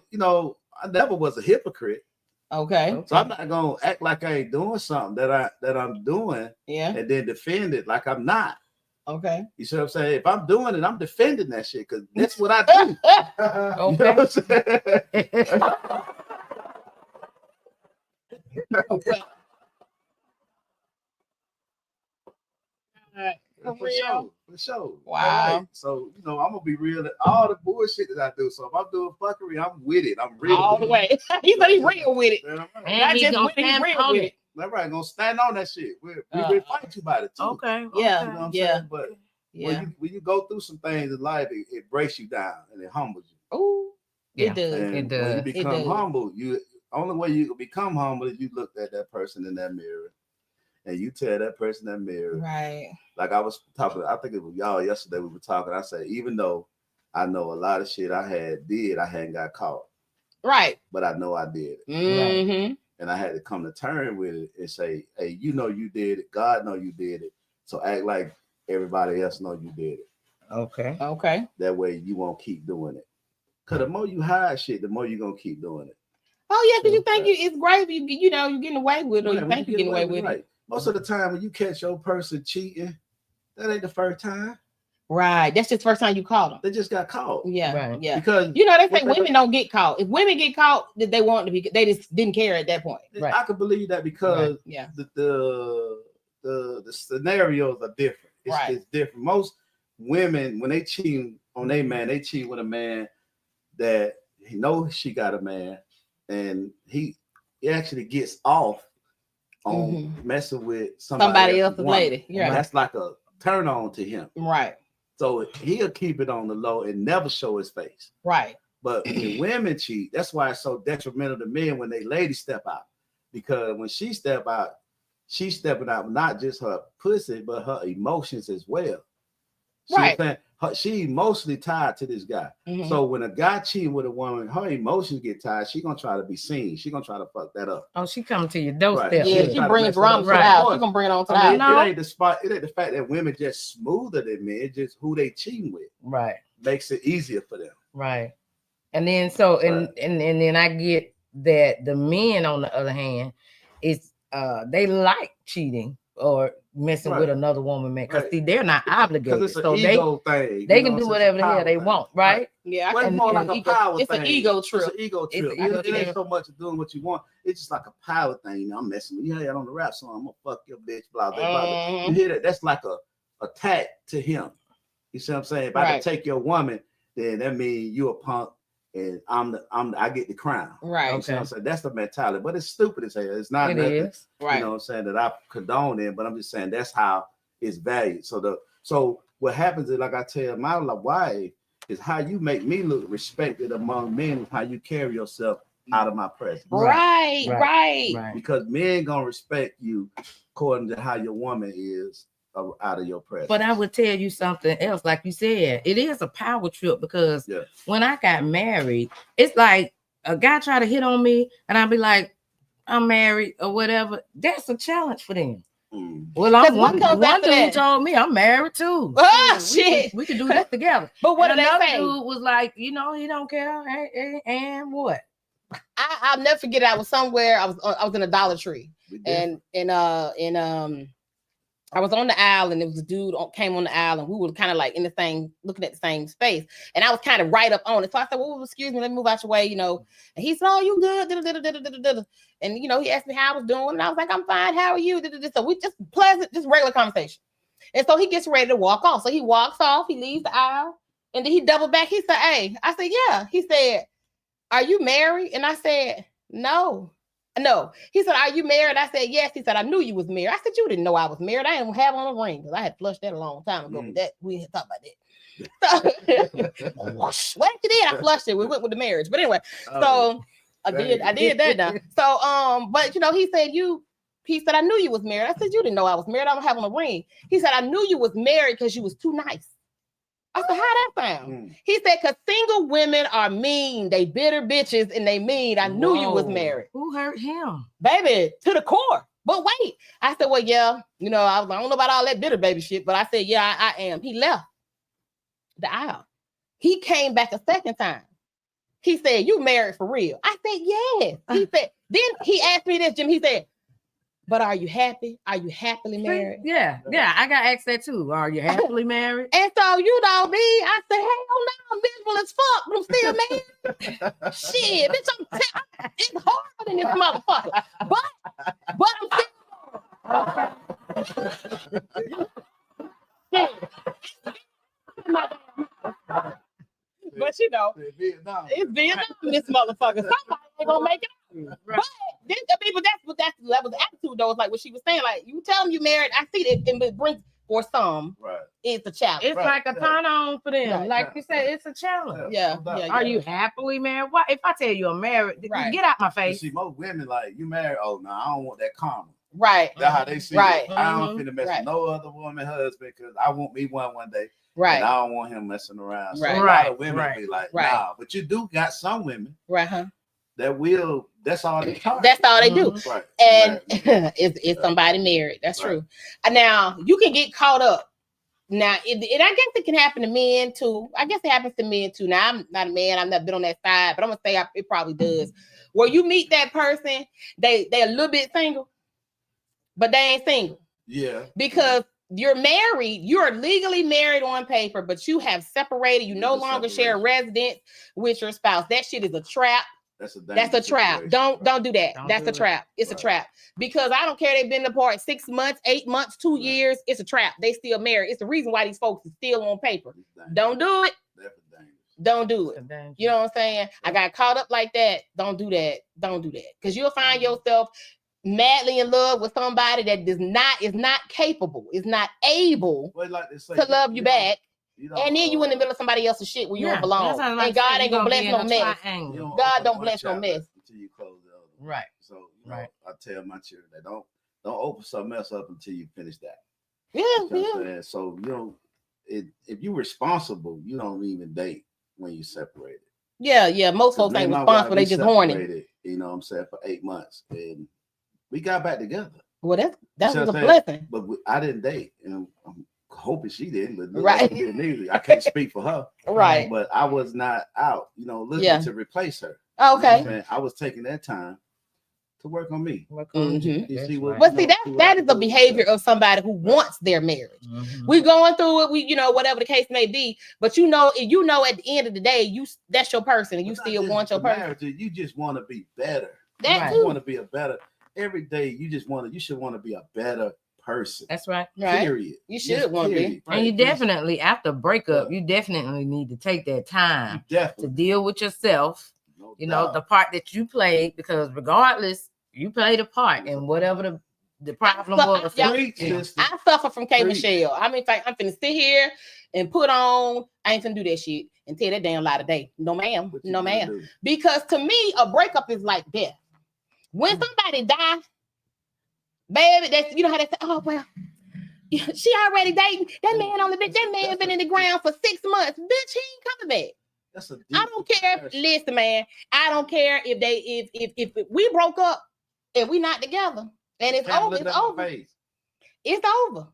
Speaker 3: I never was a hypocrite.
Speaker 1: Okay.
Speaker 3: So I'm not gonna act like I ain't doing something that I'm doing.
Speaker 1: Yeah.
Speaker 3: And then defend it like I'm not.
Speaker 1: Okay.
Speaker 3: You see what I'm saying? If I'm doing it, I'm defending that shit because that's what I do.
Speaker 2: Okay.
Speaker 3: You know what I'm saying? For sure.
Speaker 1: Wow.
Speaker 3: Right. So I'm gonna be real. All the bullshit that I do. So if I'm doing fuckery, I'm with it. I'm real
Speaker 1: all the way. He said he's real with it.
Speaker 2: And he's
Speaker 1: just with it, he's real with it.
Speaker 3: That's right. Gonna stand on that shit. We fight you about it too.
Speaker 2: Okay.
Speaker 1: Yeah.
Speaker 3: You know what I'm saying? But
Speaker 1: yeah.
Speaker 3: when you go through some things in life, it breaks you down and it humbles you.
Speaker 1: Oh,
Speaker 2: yeah.
Speaker 1: It does.
Speaker 3: And
Speaker 2: it does.
Speaker 3: when you become humble, only way you can become humble is you look at that person in that mirror. And you tell that person that mirror,
Speaker 1: right?
Speaker 3: Like I was talking, I think it was y'all yesterday. We were talking. I said, even though I know a lot of shit I hadn't got caught,
Speaker 1: right?
Speaker 3: But I know I did it,
Speaker 1: mm-hmm.
Speaker 3: And I had to come to terms with it and say, hey, you did it. God know you did it. So act like everybody else know you did it.
Speaker 1: Okay.
Speaker 3: That way you won't keep doing it. Cause the more you hide shit, the more you're gonna keep doing it.
Speaker 1: Oh yeah, because you think it's great. You're getting away with it, or you think you're getting away with it.
Speaker 3: Most of the time when you catch your person cheating, that ain't the first time.
Speaker 1: Right. That's just the first time you caught them.
Speaker 3: They just got caught.
Speaker 1: Yeah.
Speaker 2: Right.
Speaker 1: Yeah.
Speaker 3: Because
Speaker 1: they say women don't get caught. If women get caught, they want to be. They just didn't care at that point.
Speaker 3: Right. I could believe that because the scenarios are different. It's different. Most women, when they cheat on their man, they cheat with a man that he knows she got a man, and he actually gets off on messing with somebody else's lady. Yeah, that's like a turn on to him.
Speaker 1: Right.
Speaker 3: So he'll keep it on the low and never show his face.
Speaker 1: Right.
Speaker 3: But when women cheat, that's why it's so detrimental to men when they ladies step out. Because when she step out, she's stepping out not just her pussy, but her emotions as well. She emotionally tied to this guy. So when a guy cheating with a woman, her emotions get tied. She gonna try to be seen. She gonna try to fuck that up.
Speaker 2: Oh, she coming to your doorstep.
Speaker 1: Right. Yeah, she brings drama to the house. She gonna bring it on to the house.
Speaker 3: It ain't the spot. It ain't the fact that women just smoother than men. It's just who they cheating with.
Speaker 2: Right.
Speaker 3: Makes it easier for them.
Speaker 2: Right. And then and then I get that the men on the other hand is they like cheating or messing with another woman, man, because they're not obligated, so they can do whatever the hell they want, right?
Speaker 1: Yeah,
Speaker 3: it's more like a power thing.
Speaker 1: It's an ego trip.
Speaker 3: It's an ego trip. It ain't so much of doing what you want. It's just like a power thing. I'm messing with you. Hey, on the rap song, I'm gonna fuck your bitch. Blah blah blah. You hear that? That's like a attack to him. You see what I'm saying? If I can take your woman, then that means you a punk. And I get the crown.
Speaker 1: Right.
Speaker 3: Okay. I'm saying? That's the mentality. But it's stupid as hell. It's not nothing, right. You know what I'm saying, that I condone it, but I'm just saying that's how it's valued. So what happens is, like I tell my wife, is how you make me look respected among men is how you carry yourself out of my presence.
Speaker 1: Right.
Speaker 3: Because men gonna respect you according to how your woman is out of your presence.
Speaker 2: But I would tell you something else, like you said, it is a power trip because when I got married, it's like a guy try to hit on me and I'd be like, I'm married or whatever. That's a challenge for them. Well, I'm one dude told me I'm married too.
Speaker 1: Shit.
Speaker 2: We could do this together.
Speaker 1: But what did they say?
Speaker 2: Dude was like, he don't care. And what?
Speaker 1: I'll never forget. I was somewhere. I was in a Dollar Tree, and I was on the aisle, and there was a dude came on the aisle, and we were kind of like in the same, looking at the same space, and I was kind of right up on it. So I said, "Well, excuse me, let me move out your way," And he said, "Oh, you good?" And he asked me how I was doing, and I was like, "I'm fine. How are you?" So we just pleasant, just regular conversation. And so he gets ready to walk off. So he walks off, he leaves the aisle, and then he double back. He said, "Hey," I said, "Yeah." He said, "Are you married?" And I said, "No." He said, "Are you married?" I said, "Yes." He said, "I knew you was married." I said, "You didn't know I was married. I didn't have on a ring because I had flushed that a long time ago." But that we had talked about that. What you did? I flushed it. We went with the marriage. But anyway, so I did that now. So but he said, "I knew you was married." I said, "You didn't know I was married. I don't have on a ring." He said, "I knew you was married because you was too nice." I said, "How that sound?" He said, "Because single women are mean. They bitter bitches and they mean. I knew you was married."
Speaker 2: Who hurt him?
Speaker 1: Baby, to the core. But wait. I said, "Well, yeah, I don't know about all that bitter baby shit," but I said, "Yeah, I am." He left the aisle. He came back a second time. He said, "You married for real?" I said, "Yes." He said, then he asked me this, Jim. He said, But are you happy? Are you happily married?
Speaker 2: Yeah. I got asked that too. Are you happily married?
Speaker 1: And so I said, hell no, I'm miserable as fuck, but I'm still married. Shit, bitch, it's harder than this motherfucker. But I'm still. But you know, it's Vietnam, this motherfucker. Somebody ain't gonna make it. Right. But that's the level of attitude though. It's like what she was saying. Like you tell them you married, I see it, and it brings for some.
Speaker 3: Right.
Speaker 1: It's a challenge.
Speaker 2: It's like a turn on for them.
Speaker 1: Right.
Speaker 2: Like you said, it's a challenge.
Speaker 1: Yeah.
Speaker 2: Are you happily married? Why? If I tell you I'm married, get out my face.
Speaker 3: You see, most women like you married. Oh no, I don't want that karma.
Speaker 1: Right.
Speaker 3: That's how they see
Speaker 1: it.
Speaker 3: I don't finna mess with no other woman husband because I want me one day.
Speaker 1: Right.
Speaker 3: And I don't want him messing around. So
Speaker 1: right.
Speaker 3: a lot of women be like,
Speaker 1: right.
Speaker 3: nah. But you do got some women.
Speaker 1: Right. Huh.
Speaker 3: That will. That's all they talk.
Speaker 1: That's all they do.
Speaker 3: Right.
Speaker 1: And it's somebody married. That's true. Now you can get caught up. Now, I guess it can happen to men too. I guess it happens to men too. Now, I'm not a man. I've never been on that side, but I'm gonna say it probably does. Where you meet that person, they a little bit single, but they ain't single.
Speaker 3: Yeah.
Speaker 1: Because you're married, you're legally married on paper, but you have separated. You no longer share a residence with your spouse. That shit is a trap. That's a trap. Don't do that. That's a trap. It's a trap. Because I don't care. They've been apart 6 months, 8 months, 2 years. It's a trap. They still married. It's the reason why these folks are still on paper. Don't do it. Don't do it. You know what I'm saying? I got caught up like that. Don't do that. Don't do that. Because you'll find yourself madly in love with somebody that is not capable, is not able to love you back. And then you in the middle of somebody else's shit where you don't belong. And God ain't gonna bless no mess. God don't bless no mess.
Speaker 3: Until you close the other.
Speaker 2: Right.
Speaker 3: So I tell my children that don't open something else up until you finish that.
Speaker 1: Yeah.
Speaker 3: So if you're responsible, you don't even date when you separated.
Speaker 1: Yeah. Most folks ain't responsible, they just horny.
Speaker 3: You know what I'm saying, for 8 months. And we got back together.
Speaker 1: Well, that was a blessing.
Speaker 3: But I didn't date, and I'm hoping she didn't, but
Speaker 1: right.
Speaker 3: She didn't either. I can't speak for her.
Speaker 1: Right.
Speaker 3: But I was not out, looking to replace her.
Speaker 1: Okay.
Speaker 3: I was taking that time to work on me.
Speaker 1: Mm-hmm. But see, that is the behavior of somebody who wants their marriage. Mm-hmm. We going through it, whatever the case may be. But at the end of the day, that's your person, and you still want your person.
Speaker 3: Marriage, you just want to be better.
Speaker 1: You
Speaker 3: want to be a better. Every day, you should want to be a better person.
Speaker 2: That's right.
Speaker 3: Period.
Speaker 1: You should want to be.
Speaker 2: And you definitely, after breakup, you definitely need to take that time to deal with yourself. The part that you played, because regardless, you played a part in whatever the problem was.
Speaker 1: I suffer from K. Michelle. I mean, I'm finna sit here and put on. I ain't finna do that shit and tell that damn lie today. No, ma'am. No, ma'am. Because to me, a breakup is like death. When somebody dies, baby, that's how they say, oh well, she already dating. That man been in the ground for 6 months. Bitch, he ain't coming back. I don't care. Listen, man, I don't care if we broke up and we not together and it's over. It's over. It's over.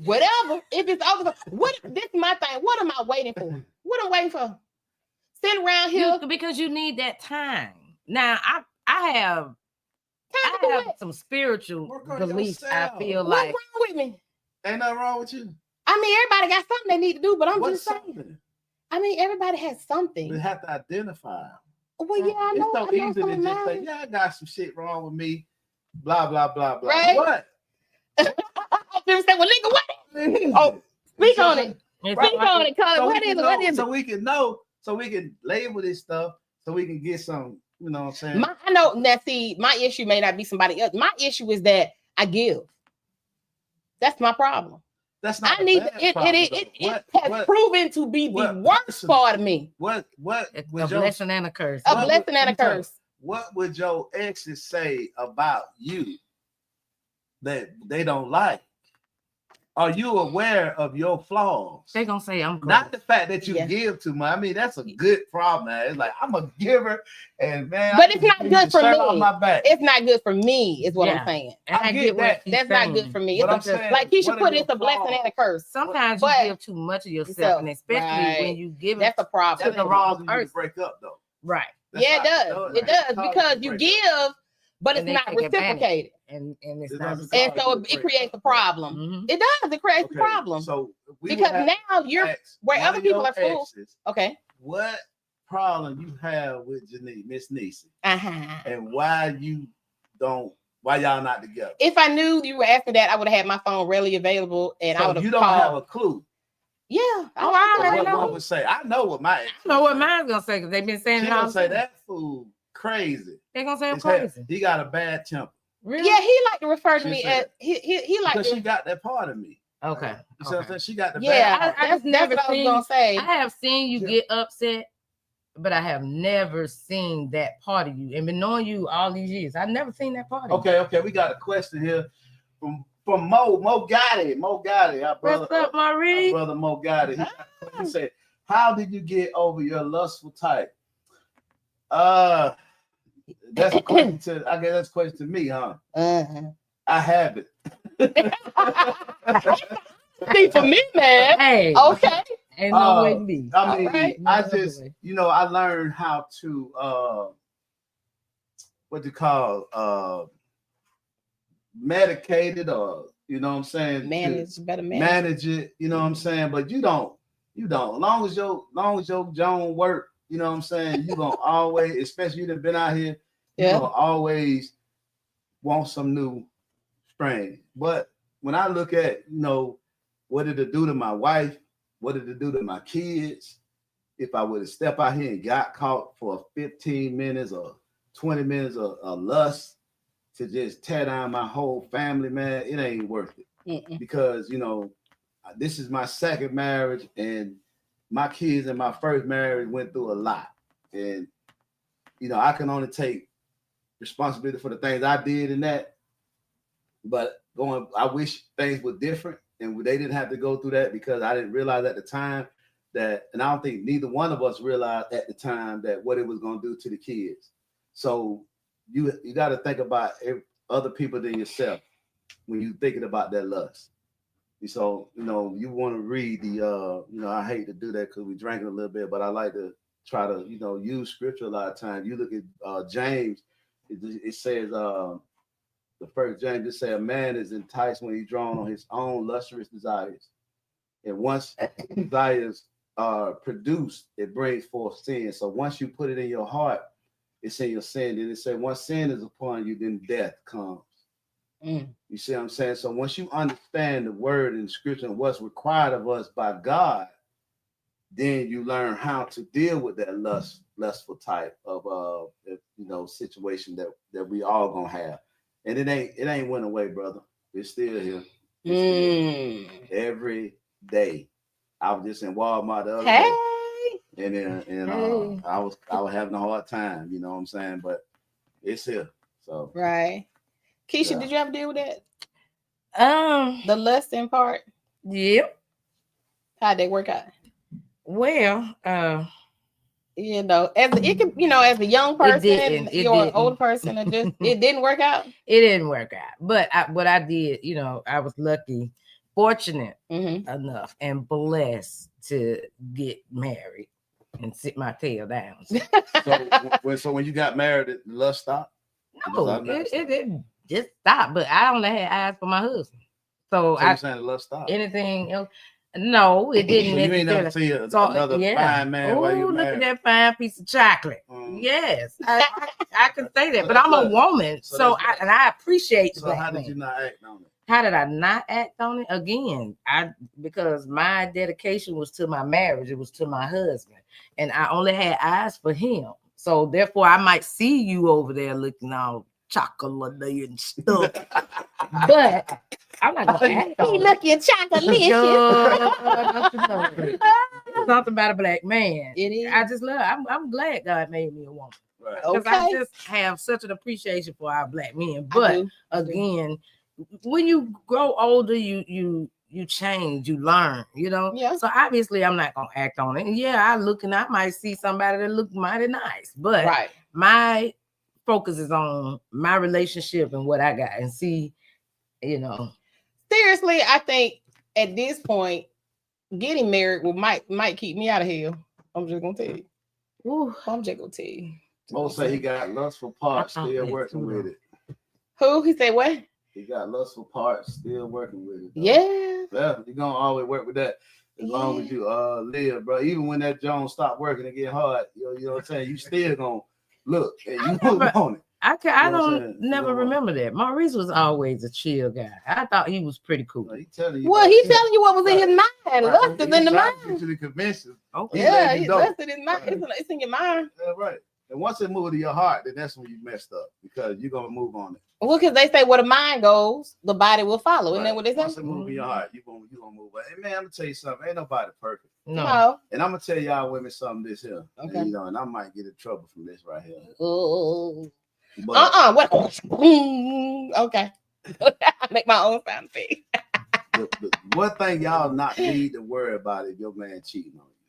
Speaker 1: Whatever. If it's over, this is my thing. What am I waiting for? What am I waiting for? Sitting around here
Speaker 2: because you need that time. Now I have some spiritual beliefs. I feel like
Speaker 1: what's wrong with me?
Speaker 3: Ain't nothing wrong with you.
Speaker 1: I mean, everybody got something they need to do, but I'm just saying. I mean, everybody has something.
Speaker 3: You have to identify.
Speaker 1: Well, yeah, I know.
Speaker 3: It's so easy to just say, "Yeah, I got some shit wrong with me." Blah blah blah blah.
Speaker 1: Right?
Speaker 3: What?
Speaker 1: I just say, "Well, nigga, what?" Oh, speak on it. Speak on it, cuz. What is it? What is it?
Speaker 3: So we can know. So we can label this stuff. So we can get some. You know what I'm saying?
Speaker 1: I know. Now, see, my issue may not be somebody else. My issue is that I give. That's my problem.
Speaker 3: That's not.
Speaker 1: It has proven to be the worst part of me.
Speaker 3: What?
Speaker 2: A blessing and a curse.
Speaker 1: A blessing and a curse.
Speaker 3: What would your exes say about you that they don't like? Are you aware of your flaws?
Speaker 2: They're gonna say I'm great.
Speaker 3: Not the fact that you give too much. I mean, that's a good problem. Man. It's like I'm a giver, and man,
Speaker 1: but it's not good for me.
Speaker 3: It's
Speaker 1: not good for me, is what I'm saying.
Speaker 2: And I get that.
Speaker 1: That's not good for me. It's like Keisha put it's a blessing and a curse.
Speaker 2: Sometimes you give too much of yourself, and especially when you give
Speaker 1: that's a problem.
Speaker 3: That's the wrong person to break up, though.
Speaker 2: Right.
Speaker 1: It does. It does because you give, but it's not reciprocated.
Speaker 2: And it's not
Speaker 1: and so it creates a problem.
Speaker 2: Mm-hmm.
Speaker 1: It does. It creates a problem.
Speaker 3: So
Speaker 1: because now you're where other people are full. Okay.
Speaker 3: What problem you have with Miss Niecy? And why y'all not together?
Speaker 1: If I knew you were asking that, I would have had my phone readily available, and I would have.
Speaker 3: You don't have a clue.
Speaker 1: Yeah,
Speaker 2: I already know.
Speaker 3: What would say? I know what my ex.
Speaker 2: I know what mine's gonna say because they've been saying.
Speaker 3: She's gonna say that fool crazy.
Speaker 2: They're gonna say I'm crazy.
Speaker 3: He got a bad temper.
Speaker 1: Really? Yeah, he like to refer to me as he like.
Speaker 3: Because she got that part of me.
Speaker 2: Okay.
Speaker 3: You see what I'm saying? She got the
Speaker 1: bad. I just never seen. Gonna say.
Speaker 2: I have seen you get upset, but I have never seen that part of you. And been knowing you all these years, I've never seen that part of you.
Speaker 3: Okay. We got a question here from Mo Gotti. Our brother,
Speaker 2: what's up, Marie?
Speaker 3: Brother Mo Gotti. He said, "How did you get over your lustful type?" That's a question I guess that's a question to me, huh? I have it.
Speaker 1: See, for me, man.
Speaker 2: Hey,
Speaker 1: okay.
Speaker 2: Ain't no way to be.
Speaker 3: I mean, right. I just, I learned how to what you call medicate it, or you know what I'm saying, manage it, you know what I'm saying, but you don't as long as your Joan work, you know what I'm saying, you gonna always, especially you that been out here, you gonna always want some new strain. But when I look at, what did it do to my wife, what did it do to my kids, if I would have stepped out here and got caught for 15 minutes or 20 minutes of lust to just tear down my whole family, man, it ain't worth it. Because, this is my second marriage, and my kids in my first marriage went through a lot. And, I can only take responsibility for the things I did in that. But I wish things were different and they didn't have to go through that, because I didn't realize at the time that, and I don't think neither one of us realized at the time that what it was going to do to the kids. So you got to think about other people than yourself when you're thinking about that lust. So, you want to read the, I hate to do that because we drank a little bit, but I like to try to, use scripture a lot of times. You look at James, it says, the first James, it says, a man is enticed when he's drawn on his own lustrous desires. And once desires are produced, it brings forth sin. So once you put it in your heart, it's in your sin. Then it says, once sin is upon you, then death comes. You see what I'm saying? So once you understand the word and the scripture and what's required of us by God, then you learn how to deal with that lustful type of situation that we all gonna have. And it ain't went away, brother. It's still here. It's still here. Every day. I was just in Walmart the other day, and I was having a hard time, you know what I'm saying? But it's here. So
Speaker 1: right. Keisha, did you ever deal with that? The lusting part?
Speaker 2: Yep.
Speaker 1: How'd they work out?
Speaker 2: Well,
Speaker 1: as a young person or an older person, it didn't work out.
Speaker 2: It didn't work out. But what I did, I was lucky, fortunate enough, and blessed to get married and sit my tail down.
Speaker 3: So when you got married, did the lust stop?
Speaker 2: No, it didn't just stop. But I only had eyes for my husband. So
Speaker 3: you're saying the lust stopped?
Speaker 2: Anything else? No, it didn't.
Speaker 3: So you ain't never see another fine man while you married.
Speaker 2: Look at that fine piece of chocolate. Yes, I can say that. But I'm a woman, so I appreciate the black man.
Speaker 3: How did you not act on it?
Speaker 2: How did I not act on it? Again, because my dedication was to my marriage. It was to my husband, and I only had eyes for him. So therefore, I might see you over there looking all chocolate and stuff, but I'm not gonna act on it.
Speaker 1: He looking chocolate.
Speaker 2: Something about a black man.
Speaker 1: It is.
Speaker 2: I just love. I'm glad God made me a woman.
Speaker 3: Right.
Speaker 2: Because I just have such an appreciation for our black men. But again, when you grow older, you change, you learn,
Speaker 1: Yeah.
Speaker 2: So obviously I'm not gonna act on it. And I look and I might see somebody that look mighty nice, but my focus is on my relationship and what I got, and see,
Speaker 1: Seriously, I think at this point, getting married might keep me out of hell. I'm just gonna tell you.
Speaker 2: Ooh.
Speaker 1: I'm just gonna tell you.
Speaker 3: Mo say he got lustful parts, still working with it.
Speaker 1: Who? He said what?
Speaker 3: He got lustful parts, still working with it.
Speaker 1: Yeah.
Speaker 3: Yeah, you're gonna always work with that as long as you live, bro. Even when that Jones stop working and get hard, you know what I'm saying? You still gonna look and you move on it.
Speaker 2: I don't never remember that. Maurice was always a chill guy. I thought he was pretty cool.
Speaker 3: He telling you
Speaker 1: what was in his mind. Lust is in the mind.
Speaker 3: Get you the convention.
Speaker 2: Okay.
Speaker 1: Yeah, lust is in his mind. It's in your mind.
Speaker 3: Yeah, right. And once it moves to your heart, then that's when you messed up because you're gonna move on it.
Speaker 1: Well, because they say where the mind goes, the body will follow. Isn't that what they say?
Speaker 3: Once it moves in your heart, you gonna move on. Hey man, I'm gonna tell you something. Ain't nobody perfect.
Speaker 1: No.
Speaker 3: And I'm gonna tell y'all women something this here.
Speaker 1: Okay.
Speaker 3: And, and I might get in trouble from this right here.
Speaker 1: Oh.
Speaker 3: But,
Speaker 1: What? Okay. I make my own sound effect.
Speaker 3: the one thing y'all not need to worry about if your man cheating on you.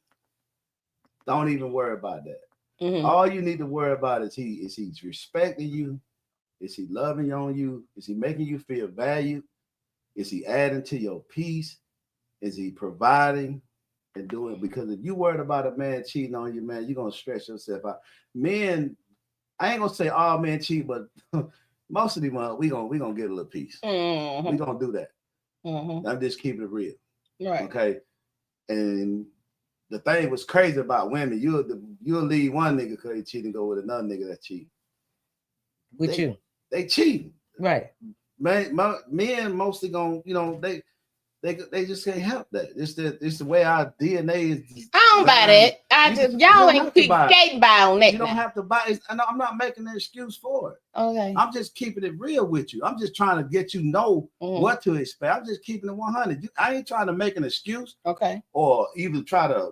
Speaker 3: Don't even worry about that.
Speaker 1: Mm-hmm.
Speaker 3: All you need to worry about is he's respecting you. Is he loving on you? Is he making you feel valued? Is he adding to your peace? Is he providing and doing? Because if you worried about a man cheating on you, man, you're gonna stress yourself out. Men, I ain't gonna say all men cheat, but most of them we gonna get a little peace.
Speaker 1: Mm-hmm.
Speaker 3: We gonna do that.
Speaker 1: Mm-hmm.
Speaker 3: I'm just keeping it real.
Speaker 1: Right.
Speaker 3: Okay. And the thing was crazy about women, you'll leave one nigga because he cheat and go with another nigga that cheat.
Speaker 2: With you.
Speaker 3: They cheat.
Speaker 2: Right.
Speaker 3: Man, men mostly gonna, they just can't help that. It's the way our DNA is.
Speaker 1: I don't buy that. Y'all ain't keep skating by on that.
Speaker 3: You don't have to buy it. I'm not making an excuse for it.
Speaker 1: Okay.
Speaker 3: I'm just keeping it real with you. I'm just trying to get you know what to expect. I'm just keeping it 100. I ain't trying to make an excuse.
Speaker 1: Okay.
Speaker 3: Or even try to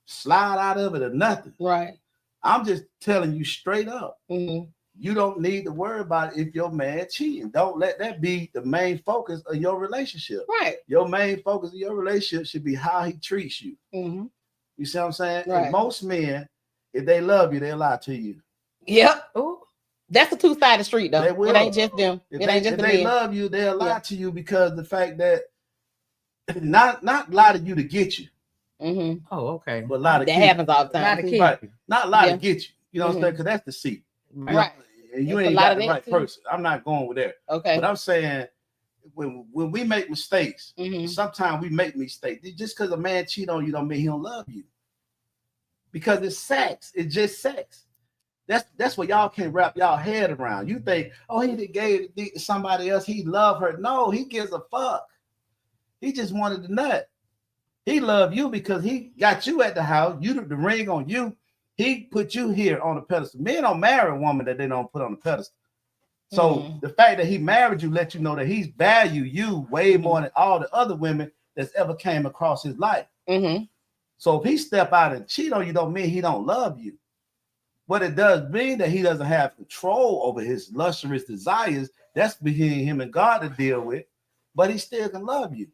Speaker 3: slide out of it or nothing.
Speaker 1: Right.
Speaker 3: I'm just telling you straight up.
Speaker 1: Mm-hmm.
Speaker 3: You don't need to worry about if your man cheating. Don't let that be the main focus of your relationship.
Speaker 1: Right.
Speaker 3: Your main focus of your relationship should be how he treats you.
Speaker 1: Mm-hmm.
Speaker 3: You see what I'm saying?
Speaker 1: Right.
Speaker 3: And most men, if they love you, they'll lie to you.
Speaker 1: Yep. Ooh. That's a two-sided street, though. It ain't just them.
Speaker 3: If
Speaker 1: they
Speaker 3: love you, they'll lie to you because the fact that not lie to you to get you.
Speaker 2: Mm-hmm. Oh, okay.
Speaker 3: But lie to
Speaker 1: that happens all the time.
Speaker 3: Right. Not lie to get you. You know what I'm saying? Because that's deceit.
Speaker 1: Right.
Speaker 3: And you ain't got the right person. I'm not going with that.
Speaker 1: Okay.
Speaker 3: But I'm saying when we make mistakes, sometimes we make mistakes. Just because a man cheat on you don't mean he don't love you. Because it's sex. It's just sex. That's what y'all can't wrap y'all head around. You think, oh, he gave it to somebody else, he love her. No, he gives a fuck. He just wanted the nut. He loved you because he got you at the house. You the ring on you. He put you here on the pedestal. Men don't marry a woman that they don't put on the pedestal. So the fact that he married you let you know that he's value you way more than all the other women that's ever came across his life. Mm-hmm. So if he step out and cheat on you, don't mean he don't love you. What it does mean that he doesn't have control over his luxurious desires. That's between him and God to deal with. But he still can love you.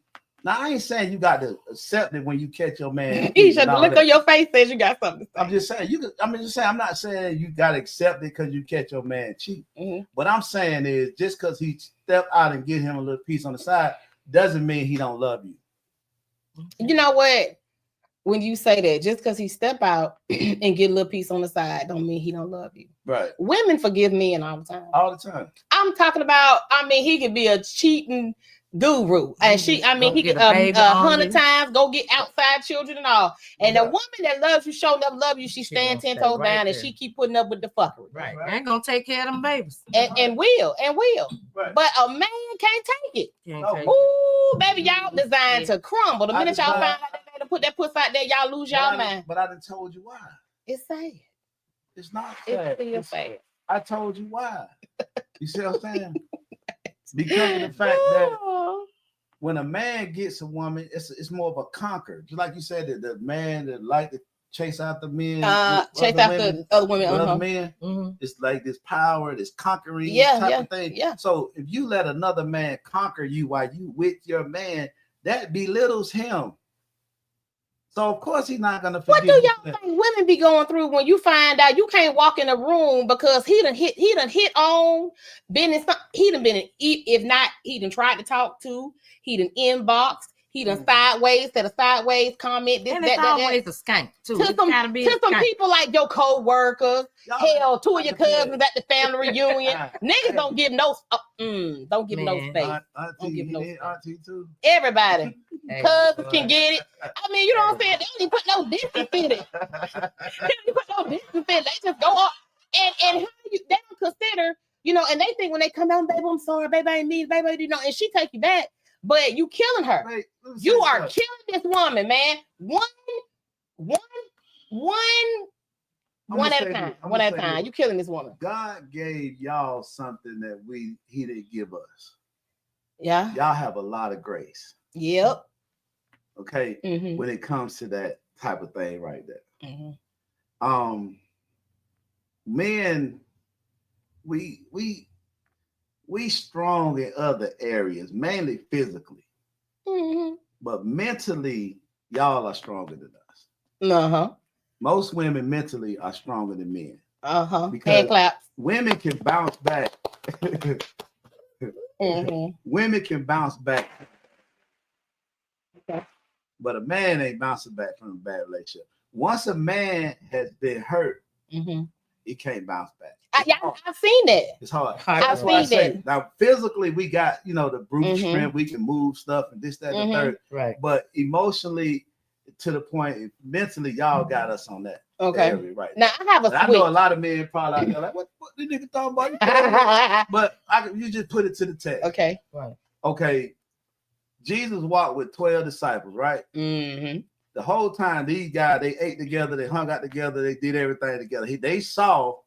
Speaker 3: Now, I ain't saying you got to accept it when you catch your man.
Speaker 1: You should look on your face says you got something to say.
Speaker 3: I'm just saying I'm not saying you got to accept it because you catch your man cheat. Mm-hmm. What I'm saying is just because he stepped out and get him a little piece on the side doesn't mean he don't love you.
Speaker 1: You know what? When you say that, just because he step out and get a little piece on the side don't mean he don't love you.
Speaker 3: Right.
Speaker 1: Women forgive men all the time.
Speaker 3: All the time.
Speaker 1: I'm talking about, he could be a cheating guru, and he could 100 times go get outside children and all. And the woman that loves you, show enough love you, she stand 10 toes down and she keep putting up with the fuckery.
Speaker 2: Right. Ain't gonna take care of them babies.
Speaker 1: And will. Right. But a man can't take it. Ooh, baby, y'all designed to crumble. The minute y'all find out that to put that pussy out there, y'all lose y'all mind.
Speaker 3: But I done told you why.
Speaker 1: It's sad.
Speaker 3: It's not sad.
Speaker 1: It's sad.
Speaker 3: I told you why. You see what I'm saying? Because of the fact that when a man gets a woman, it's more of a conquer. Just like you said, the man that like to chase after men,
Speaker 1: chase after other women,
Speaker 3: other men. Mm-hmm. It's like this power, this conquering type of thing. Yeah. So if you let another man conquer you while you with your man, that belittles him. So of course he's not gonna forgive.
Speaker 1: What do y'all think women be going through when you find out you can't walk in a room because he done hit on business? He done been in, if not, he done tried to talk to, he done inboxed, He done sideways, said a sideways comment. This,
Speaker 2: and
Speaker 1: that,
Speaker 2: it's
Speaker 1: that,
Speaker 2: always
Speaker 1: that.
Speaker 2: a skank too.
Speaker 1: To some people like your co-workers, hell, 2 of your cousins at the family reunion. Niggas don't give no don't give no space. Don't give no space.
Speaker 3: Auntie too.
Speaker 1: Everybody. Cousins can get it. I mean, you know what I'm saying? They don't even put no distance in it. They don't even put no distance in it. They just go up and how you they don't consider, you know, and they think when they come down, baby, I'm sorry, baby, I ain't mean, baby, you know, and she take you back, but you killing her. Wait, you are killing this woman, man. One at a time. One at a time. You killing this woman.
Speaker 3: God gave y'all something that he didn't give us.
Speaker 1: Yeah.
Speaker 3: Y'all have a lot of grace.
Speaker 1: Yep.
Speaker 3: Okay. When it comes to that type of thing right there. Men, we strong in other areas, mainly physically. But mentally, y'all are stronger than us. Most women mentally are stronger than men. Because
Speaker 1: hand claps.
Speaker 3: Women can bounce back. Women can bounce back.
Speaker 1: Okay.
Speaker 3: But a man ain't bouncing back from a bad relationship. Once a man has been hurt, he can't bounce back.
Speaker 1: I've seen that.
Speaker 3: It's hard.
Speaker 1: I've seen that.
Speaker 3: Now, physically, we got, you know, the brute strength. We can move stuff and this, that, and the third.
Speaker 2: Right.
Speaker 3: But emotionally, to the point, mentally, y'all got us on that.
Speaker 1: Okay.
Speaker 3: Area right
Speaker 1: now I have a switch.
Speaker 3: I know a lot of men probably out there like, what the nigga talking about? But you just put it to the test.
Speaker 1: Okay.
Speaker 2: Right.
Speaker 3: Okay. Jesus walked with 12 disciples, right? The whole time, these guys, they ate together, they hung out together, they did everything together. They saw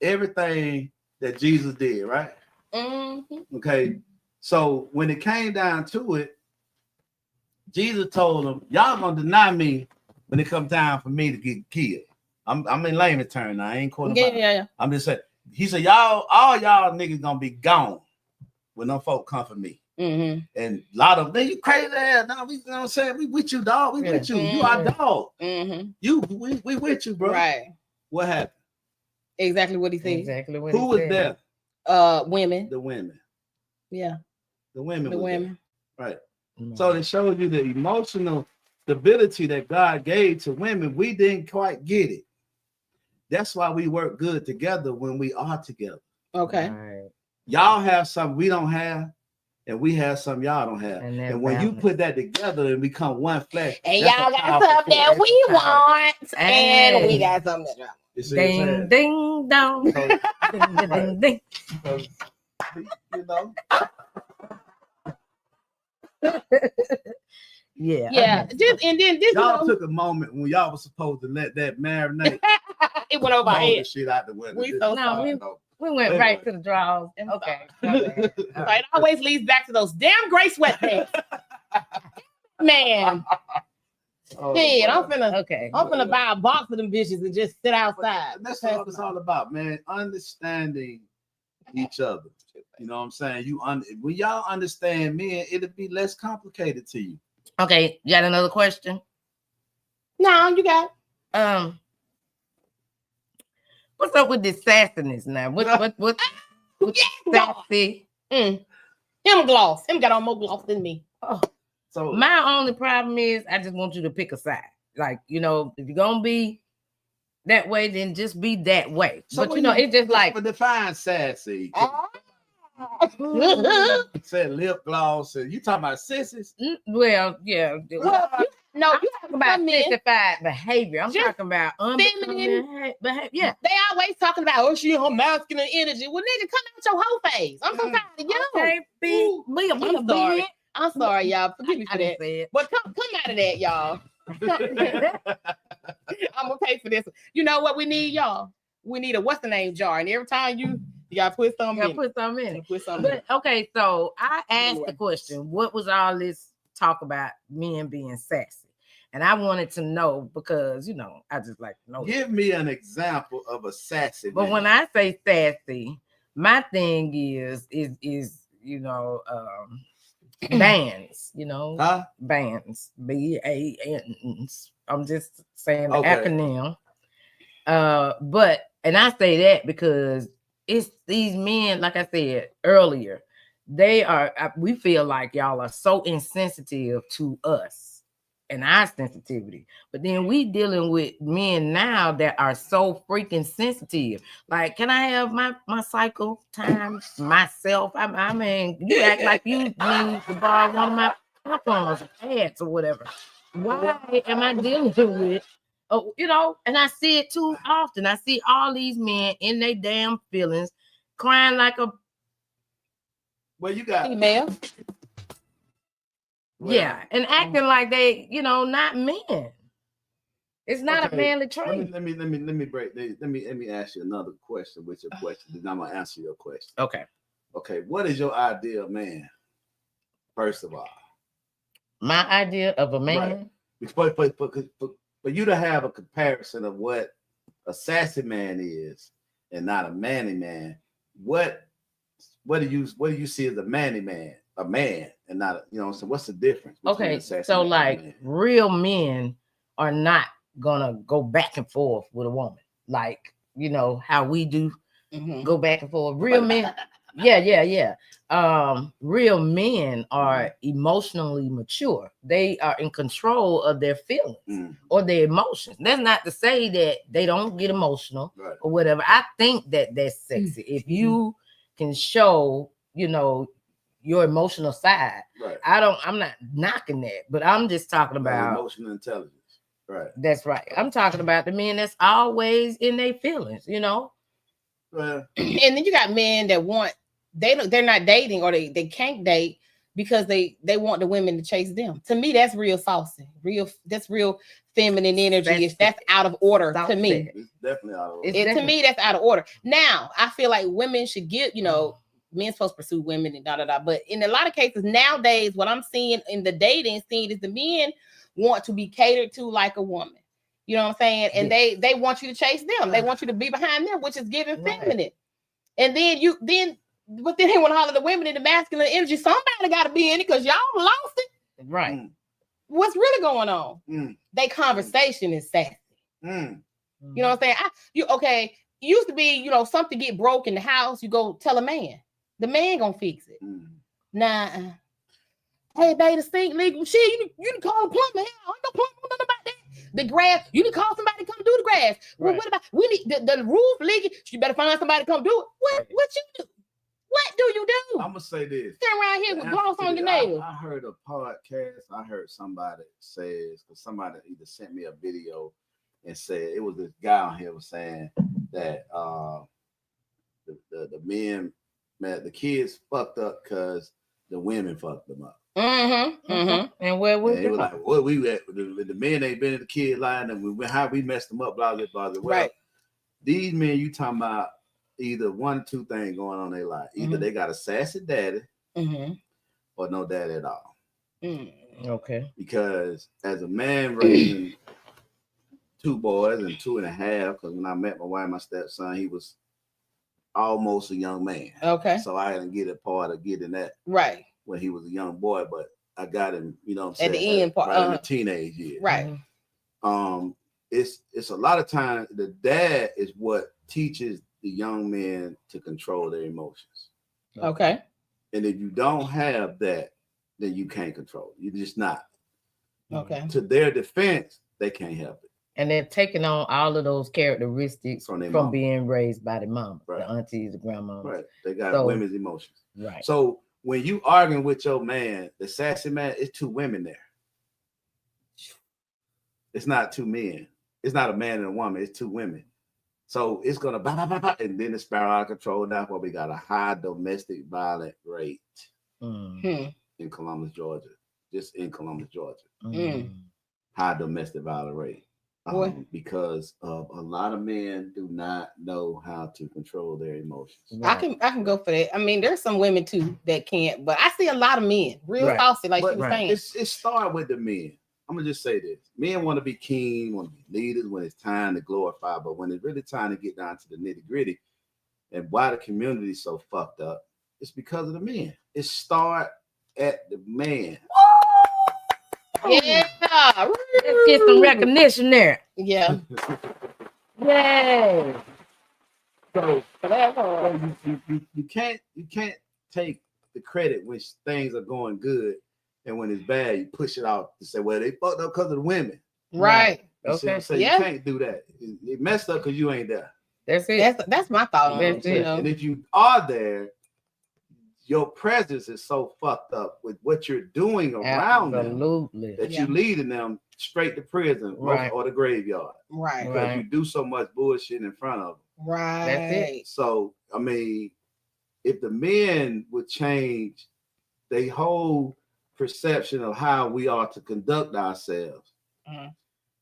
Speaker 3: everything that Jesus did, right? Okay. So when it came down to it, Jesus told them, y'all gonna deny me when it comes time for me to get killed. I'm in layman's term now. I ain't calling
Speaker 1: yeah.
Speaker 3: I'm just saying. He said, all y'all niggas gonna be gone when them folk come for me. And a lot of them, you crazy ass. No, you know what I'm saying? We with you, dog. We with you. You our dog. We with you, bro.
Speaker 1: Right.
Speaker 3: What happened?
Speaker 1: Exactly what he said.
Speaker 2: Exactly what
Speaker 3: Who was there?
Speaker 1: Women.
Speaker 3: The women.
Speaker 1: Yeah.
Speaker 3: The women.
Speaker 1: The women.
Speaker 3: There. Right. So it showed you the emotional stability that God gave to women. We didn't quite get it. That's why we work good together when we are together.
Speaker 1: Okay.
Speaker 2: Right.
Speaker 3: Y'all have something we don't have, and we have something y'all don't have. And when you put that together and become one flesh,
Speaker 1: and y'all got something that we want, and we got something that
Speaker 2: ding ding dong. Ding ding.
Speaker 3: You know.
Speaker 1: Yeah. Just and then this
Speaker 3: y'all took a moment when y'all was supposed to let that marinate.
Speaker 1: It went over our head.
Speaker 3: Shit out the window.
Speaker 2: We went right to the draws. Okay.
Speaker 1: So it always leads back to those damn gray sweatpants. Man. Shit, I'm finna buy a box of them bitches and just sit outside.
Speaker 3: That's what it's all about, man. Understanding each other. You know what I'm saying? When y'all understand men, it'll be less complicated to you.
Speaker 2: Okay, you got another question?
Speaker 1: No, you got
Speaker 2: what's up with this sassiness now? What sassy?
Speaker 1: Him gloss. Him got on more gloss than me.
Speaker 2: Oh. So my only problem is I just want you to pick a side. Like, you know, if you're gonna be that way, then just be that way. So but you know, it's just like
Speaker 3: define sassy. Said lip gloss. You talking about sissies?
Speaker 2: Well, yeah.
Speaker 1: Well, no, you talking about
Speaker 2: sissified behavior. I'm talking about feminine behavior. Yeah,
Speaker 1: they always talking about she her masculine energy. Well, nigga, come out your whole face. I'm so tired of you.
Speaker 2: Okay,
Speaker 1: I'm sorry. I'm sorry, y'all. Forgive me for that. But come out of that, y'all. I'm gonna pay for this. You know what we need, y'all? We need a what's the name jar, and every time you gotta put something in it.
Speaker 2: Put something in it. Okay, so I asked the question: what was all this talk about men being sassy? And I wanted to know because, you know, I just like to know.
Speaker 3: Give me an example of a sassy.
Speaker 2: But when I say sassy, my thing is you know, bands, you know, bands, BANs. I'm just saying the acronym. But I say that because it's these men, like I said earlier, we feel like y'all are so insensitive to us and our sensitivity. But then we dealing with men now that are so freaking sensitive. Like, can I have my cycle time myself? I mean, you act like you need to borrow one of my tampons or pads or whatever. Why am I dealing with, and I see it too often. I see all these men in their damn feelings crying like a
Speaker 3: you got
Speaker 1: female.
Speaker 2: Yeah, and acting like they, not men. It's not a manly trait.
Speaker 3: Let me ask you another question with your question. Then I'm gonna answer your question.
Speaker 2: Okay.
Speaker 3: What is your ideal man? First of all,
Speaker 2: my idea of a man.
Speaker 3: Right. For you to have a comparison of what a sassy man is and not a manly man, what do you see as a manly man? A man and not, so what's the difference?
Speaker 2: Okay, so like real men are not gonna go back and forth with a woman, like how we do, go back and forth. Real men, yeah. Real men are emotionally mature. They are in control of their feelings or their emotions. That's not to say that they don't get emotional or whatever. I think that that's sexy if you can show, your emotional side.
Speaker 3: Right.
Speaker 2: I'm not knocking that, but I'm just talking about
Speaker 3: emotional intelligence. Right.
Speaker 2: That's right. I'm talking about the men that's always in their feelings,
Speaker 3: Well,
Speaker 1: and then you got men that they're not dating or they can't date because they want the women to chase them. To me, that's real saucy. That's real feminine energy. That's out of order to me.
Speaker 3: It's definitely out of order.
Speaker 1: To me, that's out of order. Now, I feel like women should give, men supposed to pursue women and da. But in a lot of cases nowadays, what I'm seeing in the dating scene is the men want to be catered to like a woman. You know what I'm saying? And they want you to chase them. They want you to be behind them, which is giving feminine. And then but then they want to holler the women in the masculine energy. Somebody got to be in it because y'all lost it.
Speaker 2: Right.
Speaker 1: What's really going on? They conversation is sassy. You know what I'm saying? It used to be, something get broke in the house, you go tell a man. The man gonna fix it. Nah. Hey, baby, the sink leak. Shit, you can call a plumber. Hell, I ain't no plumber, nothing about that. The grass, you can call somebody to come do the grass. Well, what about we need the roof leaking? You better find somebody to come do it. What you do? What do you do?
Speaker 3: I'm gonna say this.
Speaker 1: Stand around here with gloss on your nails.
Speaker 3: I heard a podcast. I heard somebody says, because somebody either sent me a video and said it was this guy on here was saying that the men, man, the kids fucked up because the women fucked them up.
Speaker 2: And where was
Speaker 3: it? Like, what we at? The men ain't been in the kid line, and how we messed them up, blah blah blah. Well, these men you talking about either one or two things going on in their life. Either they got a sassy daddy, or no daddy at all.
Speaker 2: Okay.
Speaker 3: Because as a man raising 2 boys and 2.5, because when I met my wife, my stepson, he was almost a young man.
Speaker 1: Okay.
Speaker 3: So I didn't get a part of getting that when he was a young boy, but I got him, what I'm saying,
Speaker 1: at the end part,
Speaker 3: in the teenage years.
Speaker 1: Right.
Speaker 3: It's a lot of times the dad is what teaches the young men to control their emotions.
Speaker 1: Okay.
Speaker 3: And if you don't have that, then you can't control it. You're just not.
Speaker 1: Okay.
Speaker 3: To their defense, they can't help it.
Speaker 2: And they're taking on all of those characteristics from being raised by the mom, the aunties, the grandmas.
Speaker 3: Right. They got women's emotions.
Speaker 2: Right.
Speaker 3: So when you arguing with your man, the sassy man, it's 2 women there. It's not 2 men. It's not a man and a woman. It's 2 women. So it's gonna blah, blah, blah, blah, and then it's spiral out of control. That's why we got a high domestic violent rate in Columbus, Georgia. Just in Columbus, Georgia. High domestic violent rate. Because of a lot of men do not know how to control their emotions.
Speaker 1: I can go for that. I mean, there's some women too that can't, but I see a lot of men real saucy, like you were saying.
Speaker 3: It started with the men. I'm gonna just say this: men want to be king, want to be leaders when it's time to glorify, but when it's really time to get down to the nitty gritty, and why the community is so fucked up, it's because of the men. It start at the man.
Speaker 1: Yeah,
Speaker 2: let's get some recognition there.
Speaker 1: Yeah.
Speaker 2: Yay.
Speaker 3: So you can't take the credit when things are going good, and when it's bad, you push it out to say, well, they fucked up because of the women.
Speaker 1: Right.
Speaker 3: You see what I'm saying? You can't do that. It messed up because you ain't there.
Speaker 2: That's it.
Speaker 1: That's my thought on it. You know?
Speaker 3: And if you are there, your presence is so fucked up with what you're doing around them that you're leading them straight to prison or the graveyard.
Speaker 1: Right.
Speaker 3: Because you do so much bullshit in front of them.
Speaker 1: Right.
Speaker 2: That's it.
Speaker 3: So, I mean, if the men would change their whole perception of how we are to conduct ourselves,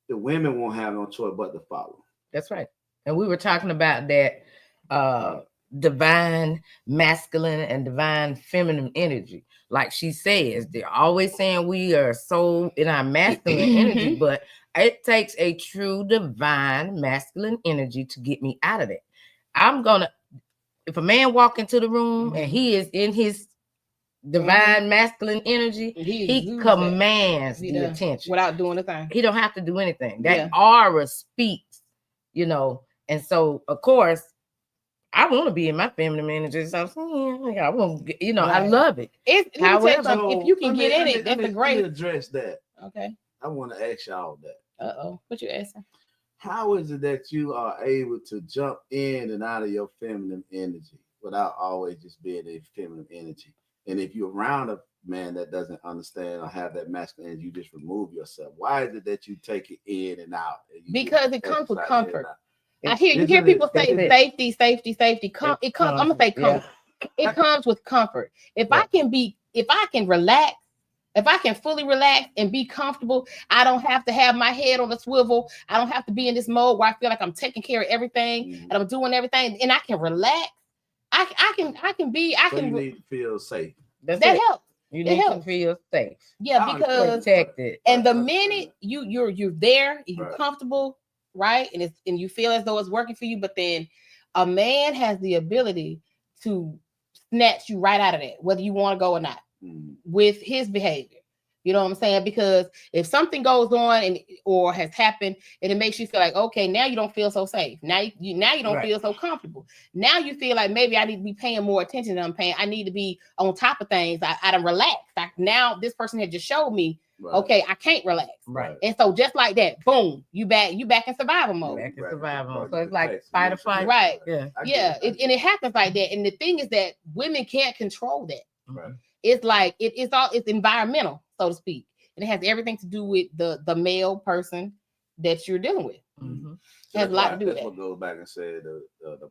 Speaker 3: the women won't have no choice but to follow.
Speaker 2: That's right. And we were talking about that divine masculine and divine feminine energy. Like she says, they're always saying we are so in our masculine energy, but it takes a true divine masculine energy to get me out of that. If a man walk into the room and he is in his divine masculine energy, he commands the attention
Speaker 1: without doing a thing.
Speaker 2: He don't have to do anything. That aura speaks, you know. And so, of course, I want to be in my feminine energy. So I want, you know, I love it.
Speaker 1: However, if you can get in it, that's a great.
Speaker 3: Let me address that.
Speaker 1: Okay.
Speaker 3: I want to ask y'all that.
Speaker 1: What you asking?
Speaker 3: How is it that you are able to jump in and out of your feminine energy without always just being a feminine energy? And if you're around a man that doesn't understand or have that masculine energy, you just remove yourself. Why is it that you take it in and out?
Speaker 1: Because it comes with comfort. You hear people say safety. I'm gonna say comfort. It comes with comfort. If I can relax, if I can fully relax and be comfortable, I don't have to have my head on a swivel. I don't have to be in this mode where I feel like I'm taking care of everything and I'm doing everything, and I can relax. I can
Speaker 3: need to feel safe.
Speaker 1: That helps.
Speaker 2: You need to feel safe.
Speaker 1: Yeah, because
Speaker 2: protected.
Speaker 1: And the minute you're there, you're comfortable, right? And you feel as though it's working for you, but then a man has the ability to snatch you right out of that, whether you want to go or not, with his behavior. You know what I'm saying? Because if something goes on or has happened and it makes you feel like, okay, now you don't feel so safe. Now you don't feel so comfortable. Now you feel like maybe I need to be paying more attention than I'm paying. I need to be on top of things. I done relaxed. Now this person had just showed me, okay, I can't relax.
Speaker 2: Right.
Speaker 1: And so just like that, boom, you back in survival mode.
Speaker 2: Back in survival mode. So it's like fight or flight.
Speaker 1: Right.
Speaker 2: Yeah.
Speaker 1: And it happens like that. And the thing is that women can't control that.
Speaker 3: Right.
Speaker 1: It's like it's environmental, so to speak, and it has everything to do with the male person that you're dealing with. It has a lot to do with that.
Speaker 3: What goes back and say the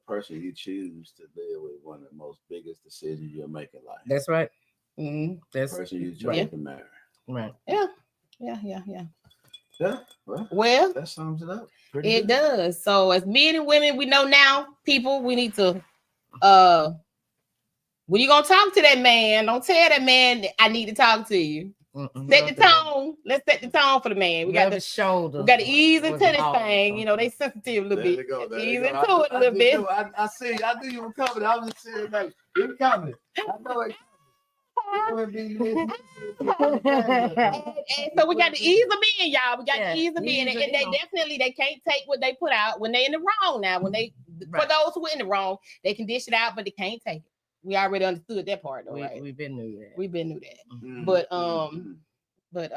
Speaker 3: person you choose to live with one of the most biggest decisions you'll make in life.
Speaker 2: That's right.
Speaker 3: That's the person you choose to marry.
Speaker 2: Right.
Speaker 1: Yeah. Well,
Speaker 3: that sums it up.
Speaker 1: It does. So as men and women, we know now, people, we need to when you gonna talk to that man, don't tell that man that I need to talk to you. Set the tone. Let's set the tone for the man. We got the
Speaker 2: shoulder.
Speaker 1: We got to ease into this thing. You know, they sensitive a little bit. Ease into it a little bit.
Speaker 3: I see. I knew you were coming. I was just saying, like, you're coming. I know it. And
Speaker 1: so we got to ease them in, y'all. We got to ease them in, and they can't take what they put out when they in the wrong. Now, when they for those who are in the wrong, they can dish it out, but they can't take it. We already understood that part, though, right?
Speaker 2: We've been knew that.
Speaker 1: But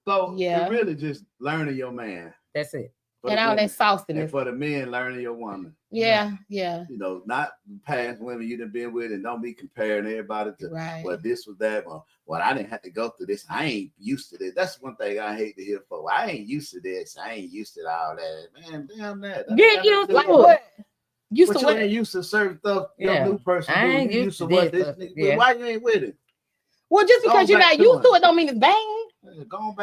Speaker 3: so you're really just learning your man.
Speaker 2: That's it.
Speaker 1: And all that sauciness.
Speaker 3: And for the men, learning your woman.
Speaker 1: Yeah.
Speaker 3: You know, not past women you done been with, and don't be comparing everybody to well, this was that. Well, I didn't have to go through this. I ain't used to this. That's one thing I hate to hear. For I ain't used to this. I ain't used to all that. Man, damn that.
Speaker 1: Get used to what?
Speaker 3: You ain't used to certain stuff. Your new person.
Speaker 2: I ain't used to what this.
Speaker 3: Why you ain't with it?
Speaker 1: Well, just because you're not used to it, don't mean it's bad.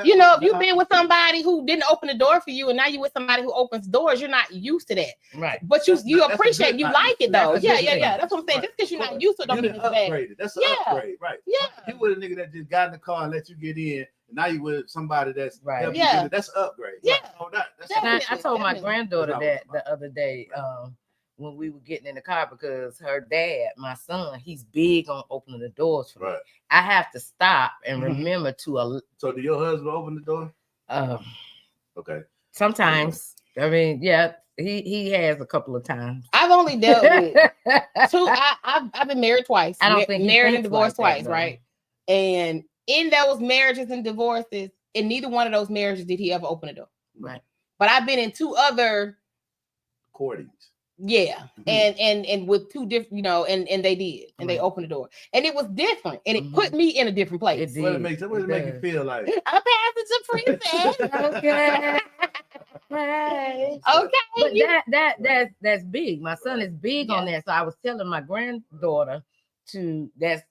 Speaker 1: You know, if you've been with somebody who didn't open the door for you, and now you're with somebody who opens doors, you're not used to that.
Speaker 2: Right.
Speaker 1: But you appreciate, you like it though. Yeah. That's what I'm saying. Just because you're not used to it, don't mean it's bad.
Speaker 3: That's an upgrade, right?
Speaker 1: Yeah.
Speaker 3: You with a nigga that just got in the car and let you get in, and now you with somebody that's
Speaker 2: right.
Speaker 1: Yeah.
Speaker 3: That's an upgrade.
Speaker 1: Yeah.
Speaker 2: I told my granddaughter that the other day. When we were getting in the car, because her dad, my son, he's big on opening the doors for me. I have to stop and remember to.
Speaker 3: So do your husband open the door?
Speaker 2: Okay.
Speaker 3: Sometimes.
Speaker 2: I mean, yeah, he has a couple of times.
Speaker 1: I've only dealt with two. I've been married twice.
Speaker 2: I don't think
Speaker 1: married and divorced
Speaker 2: like that,
Speaker 1: twice, right? And in those marriages and divorces, in neither one of those marriages did he ever open a door.
Speaker 2: Right.
Speaker 1: But I've been in two other
Speaker 3: courtings.
Speaker 1: Yeah, and with two different, and they did, and they opened the door, and it was different, and it put me in a different place.
Speaker 3: What it make you feel like?
Speaker 1: I'm a passenger princess.
Speaker 2: Okay. Right.
Speaker 1: Okay.
Speaker 2: But that's big. My son is big on that. So I was telling my granddaughter I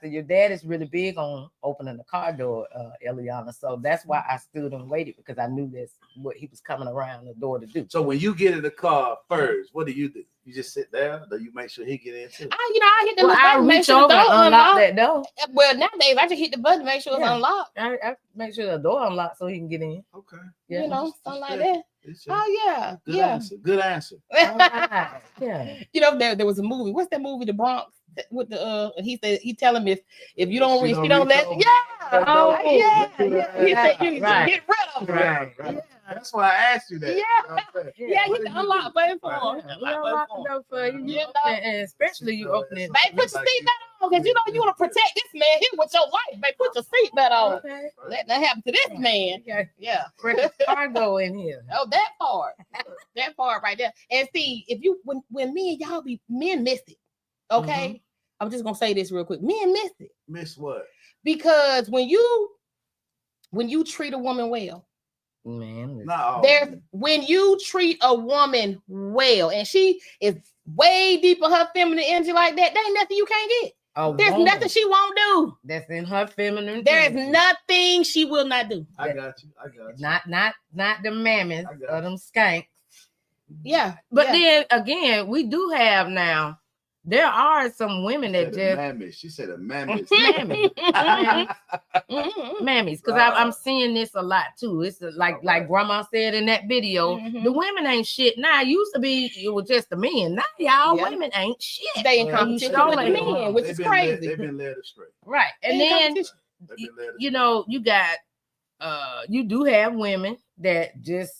Speaker 2: said, your dad is really big on opening the car door, Eliana. So that's why I stood and waited, because I knew that's what he was coming around the door to do.
Speaker 3: So when you get in the car first, what do? You just sit there? Do you make sure he get in too?
Speaker 1: I hit the button.
Speaker 2: I reach over and unlock that door.
Speaker 1: Well, nowadays I just hit the button to make sure it's unlocked.
Speaker 2: I make sure the door unlocked so he can get in.
Speaker 3: Okay.
Speaker 1: Yeah. Something like that. Oh yeah.
Speaker 3: Good answer.
Speaker 2: Right. Yeah.
Speaker 1: There was a movie. What's that movie? The Bronx. With the he said he tell him if you don't let he said you get rid of him.
Speaker 3: Right. That's why I asked you that.
Speaker 1: Yeah, you can unlock button for him.
Speaker 2: Unlock the door for you, and especially you open it.
Speaker 1: Babe, put your seatbelt on, because you want to protect this man here with your life. Babe, put your seatbelt on.
Speaker 2: Okay.
Speaker 1: Let that happen to this man. Yeah.
Speaker 2: Cargo in here.
Speaker 1: Oh, that part right there. And see, when me and y'all men miss it. Okay. I'm just gonna say this real quick. Men miss it.
Speaker 3: Miss what?
Speaker 1: Because when you treat a woman well,
Speaker 2: man,
Speaker 1: when you treat a woman well, and she is way deep in her feminine energy like that, there ain't nothing you can't get. There's nothing she won't do.
Speaker 2: That's in her feminine.
Speaker 1: There is nothing she will not do.
Speaker 3: I got you.
Speaker 2: Not the mammies or them skanks.
Speaker 1: Yeah.
Speaker 2: But then again, we do have now. There are some women that just
Speaker 3: mammies. She said a mammies.
Speaker 2: Mammies, because I'm seeing this a lot too. It's like Grandma said in that video. The women ain't shit. Now it used to be it was just the men. Now y'all women ain't shit.
Speaker 1: They in competition with the men, which is crazy.
Speaker 3: They've been led astray.
Speaker 2: Right, and then you got you do have women that just.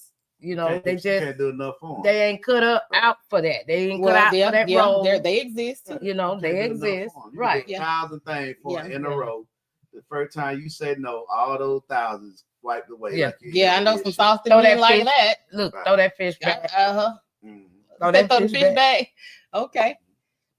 Speaker 2: They just
Speaker 3: can't do enough for them.
Speaker 2: They ain't cut out for that. They ain't cut out for that role.
Speaker 1: They exist.
Speaker 2: They exist. Right.
Speaker 3: 1,000 things in a row. The first time you say no, all those thousands wiped away.
Speaker 1: Yeah. I know some saucy men like that.
Speaker 2: Look, throw that fish back.
Speaker 1: Throw the fish back. Okay.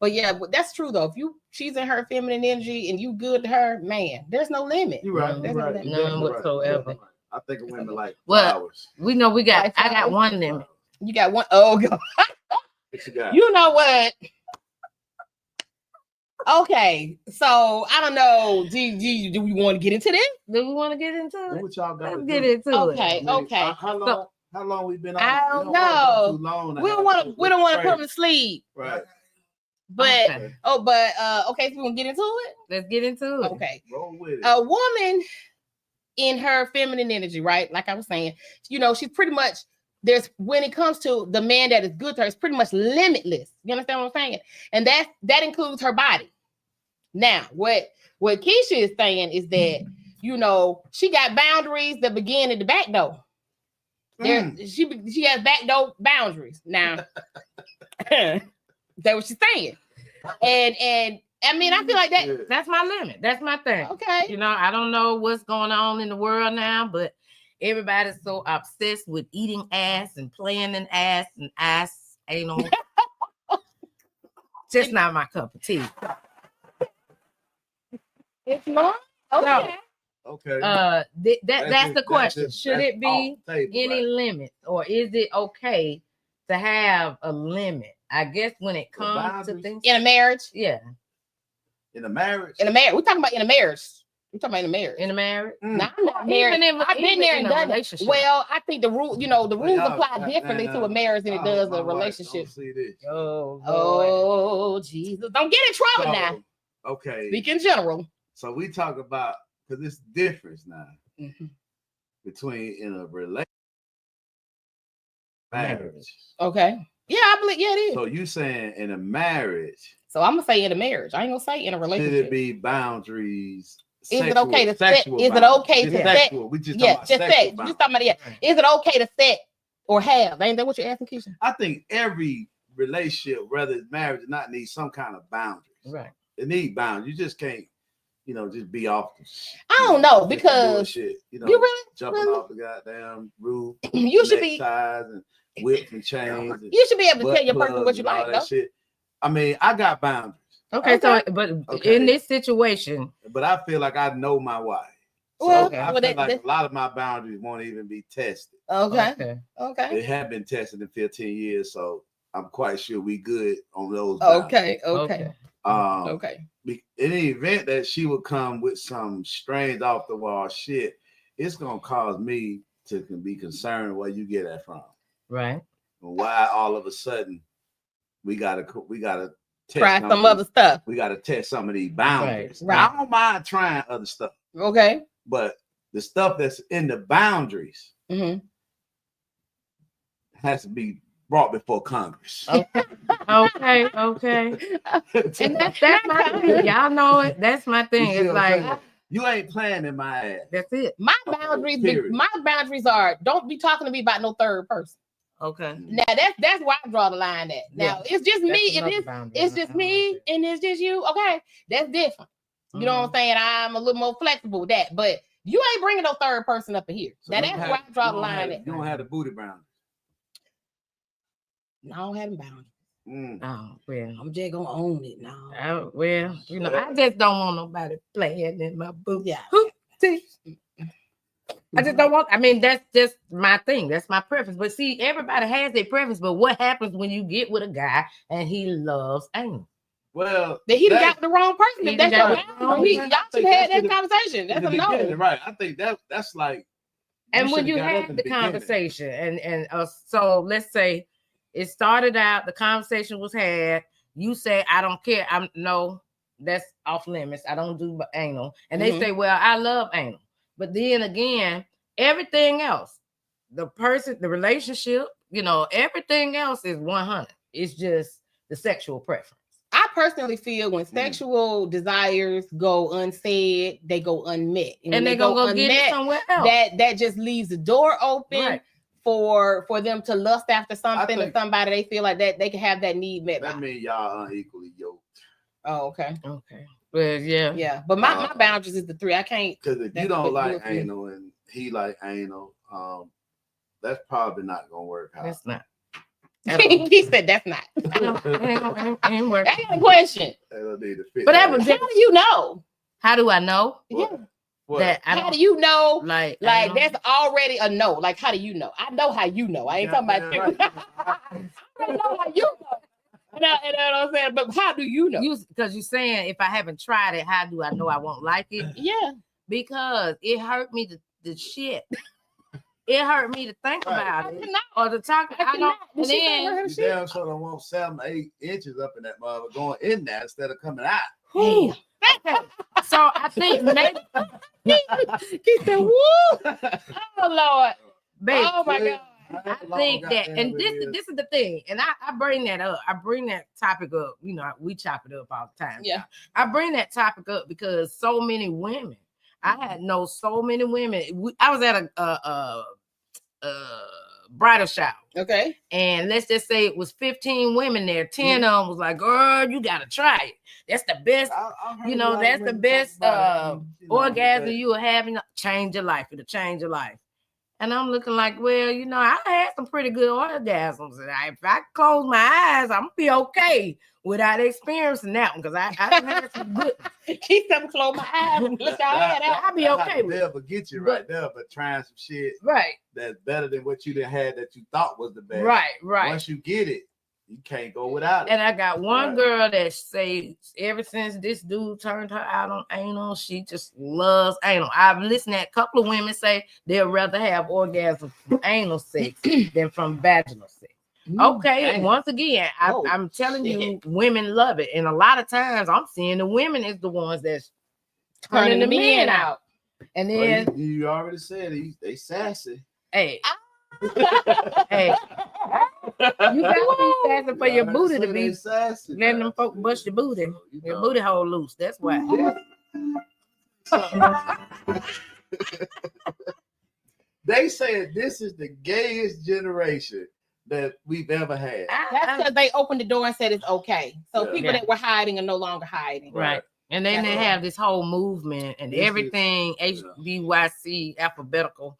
Speaker 1: But that's true though. If she's in her feminine energy and you good to her, man, there's no limit.
Speaker 3: You're right.
Speaker 2: None whatsoever.
Speaker 3: I think of women like
Speaker 2: flowers. I got one limit.
Speaker 1: You got one. Oh God.
Speaker 3: What you got?
Speaker 1: You know what? Okay, so I don't know. Do we want to get into this?
Speaker 2: Do we want to get into it?
Speaker 3: What y'all got?
Speaker 2: Let's get into it.
Speaker 1: Okay.
Speaker 3: How long we been on?
Speaker 1: I don't know.
Speaker 3: Too long.
Speaker 1: We don't want to put them to sleep.
Speaker 3: Right.
Speaker 1: But okay, so we gonna get into it.
Speaker 2: Let's get into it.
Speaker 1: Okay.
Speaker 3: Roll with it.
Speaker 1: A woman in her feminine energy, right? Like I was saying, she's pretty much when it comes to the man that is good to her, it's pretty much limitless. You understand what I'm saying? And that includes her body. Now, what Keisha is saying is that she got boundaries that begin at the back door. She has back door boundaries. Now, that's what she's saying. And I mean, I feel like that's my limit. That's my thing.
Speaker 2: Okay. I don't know what's going on in the world now, but everybody's so obsessed with eating ass and playing an ass and ass anal. Just not my cup of tea.
Speaker 1: It's not? Okay.
Speaker 3: Okay.
Speaker 2: That's the question. Should it be any limit, or is it okay to have a limit? I guess when it comes to things
Speaker 1: in a marriage.
Speaker 2: Yeah.
Speaker 3: In a marriage?
Speaker 1: We're talking about in a marriage. We're talking about in a marriage.
Speaker 2: In a marriage?
Speaker 1: No, I'm not married. I've been there and done it. Well, I think the rules apply differently to a marriage than it does a relationship. Oh, Jesus. Don't get in trouble now.
Speaker 3: Okay.
Speaker 1: Speak in general.
Speaker 3: So we talk about, because it's difference now between in a relationship marriage.
Speaker 1: Okay. Yeah, I believe. Yeah, it is.
Speaker 3: So you saying in a marriage? So
Speaker 1: I'm gonna say in a marriage. I ain't gonna say in a relationship.
Speaker 3: Should it be boundaries?
Speaker 1: Is it okay to set? Is it okay to set?
Speaker 3: We just
Speaker 1: just sex. Just talking about Is it okay to set Or have? Ain't that what you're asking, Keisha?
Speaker 3: I think every relationship, whether it's marriage or not, needs some kind of boundaries.
Speaker 2: Right.
Speaker 3: It needs boundaries. You just can't, just be off.
Speaker 1: I don't know because
Speaker 3: shit.
Speaker 1: you really
Speaker 3: jumping off the goddamn roof.
Speaker 1: You should be
Speaker 3: ties and whips and chains. And
Speaker 1: you should be able to tell your person what you like, though.
Speaker 3: Shit. I mean, I got boundaries.
Speaker 2: Okay. So, but in this situation,
Speaker 3: but I feel like I know my wife. So
Speaker 1: Well,
Speaker 3: I feel like a lot of my boundaries won't even be tested.
Speaker 1: Okay.
Speaker 3: They have been tested in 15 years, so I'm quite sure we good on those boundaries.
Speaker 1: Okay.
Speaker 3: In the event that she would come with some strange off the wall shit, it's gonna cause me to be concerned where you get that from.
Speaker 2: Right.
Speaker 3: Why all of a sudden we gotta
Speaker 1: try some other stuff.
Speaker 3: We gotta test some of these boundaries.
Speaker 1: Right.
Speaker 3: Now, I don't mind trying other stuff.
Speaker 1: Okay.
Speaker 3: But the stuff that's in the boundaries has to be brought before Congress.
Speaker 2: Okay. And that's my thing. Y'all know it. That's my thing. It's like
Speaker 3: you ain't playing in my ass.
Speaker 2: That's it.
Speaker 1: My boundaries are don't be talking to me about no third person.
Speaker 2: Okay.
Speaker 1: Now that's where I draw the line at. Now it's just me. It's just me and it's just you. Okay, that's different. You know what I'm saying? I'm a little more flexible with that, but you ain't bringing no third person up in here. So now that's where I draw the line at.
Speaker 3: You don't have the booty boundaries.
Speaker 1: No, I don't have them boundaries.
Speaker 2: Oh, well,
Speaker 1: I'm just gonna own it now.
Speaker 2: I just don't want nobody playing in my booty.
Speaker 1: Yeah.
Speaker 2: I just don't want. I mean, that's just my thing. That's my preference. But see, everybody has their preference. But what happens when you get with a guy and he loves anal?
Speaker 3: Well,
Speaker 1: he got the wrong person. If that's y'all should have had that conversation. That's a no.
Speaker 3: Right. I think that's like.
Speaker 2: And when you had the conversation, and so let's say it started out, the conversation was had. You say, I don't care. That's off limits. I don't do anal. And they say, well, I love anal. But then again, everything else, the person, the relationship, everything else is 100. It's just the sexual preference.
Speaker 1: I personally feel when sexual desires go unsaid, they go unmet.
Speaker 2: And they go get it somewhere else.
Speaker 1: That just leaves the door open for them to lust after something or somebody they feel like that they can have that need met.
Speaker 3: That means y'all unequally yoked.
Speaker 1: Oh, okay.
Speaker 2: Well, yeah.
Speaker 1: Yeah. But my boundaries is the 3. I can't.
Speaker 3: Because if you don't like anal and he like anal, that's probably not gonna work out.
Speaker 2: That's not.
Speaker 1: He said that's not.
Speaker 2: Ain't work.
Speaker 1: That's a question.
Speaker 2: But how do
Speaker 1: you know?
Speaker 2: How do I know?
Speaker 1: Yeah.
Speaker 3: What?
Speaker 1: How do you know?
Speaker 2: Like
Speaker 1: that's already a no. Like, how do you know? I know how you know. I ain't talking about you. I don't know how you know. You know what I'm saying? But how do you know?
Speaker 2: Because you're saying if I haven't tried it, how do I know I won't like it?
Speaker 1: Yeah.
Speaker 2: Because it hurt me to shit. It hurt me to think about it or to talk. I don't. And then
Speaker 3: you damn sure don't want 7 or 8 inches up in that mother going in there instead of coming out.
Speaker 2: Okay. So I think maybe
Speaker 1: he said, "Woo, oh Lord,
Speaker 2: baby,
Speaker 1: oh my God."
Speaker 2: I think that, and this is the thing, and I bring that up. I bring that topic up. We chop it up all the time.
Speaker 1: Yeah,
Speaker 2: I bring that topic up because so many women. I had known so many women. I was at a bridal shower.
Speaker 1: Okay.
Speaker 2: And let's just say it was 15 women there. 10 of them was like, girl, you got to try it. That's the best, that's the best orgasm you will have. Change your life. It'll change your life. And I'm looking like, well, I had some pretty good orgasms. And if I close my eyes, I'm going to be okay without experiencing that one. Because I had some good.
Speaker 1: Keep them close my eyes and look y'all head out.
Speaker 2: I'll be okay with it.
Speaker 3: They'll forget you right there, but trying some shit that's better than what you done had that you thought was the best.
Speaker 2: Right.
Speaker 3: Once you get it, you can't go without it.
Speaker 2: And I got one girl that say ever since this dude turned her out on anal, she just loves anal. I've listened to a couple of women say they'd rather have orgasm from anal sex than from vaginal sex. Okay, once again, I'm telling you, women love it. And a lot of times I'm seeing the women is the ones that's turning the men out. And then
Speaker 3: you already said they sassy.
Speaker 2: Hey. Hey. You gotta be sassy for your booty to be sassy. Letting them folk bust your booty. Your booty hole loose. That's why.
Speaker 3: They said this is the gayest generation that we've ever had.
Speaker 1: That's because they opened the door and said it's okay. So people that were hiding are no longer hiding.
Speaker 2: Right. And then they have this whole movement and everything, HBYC alphabetical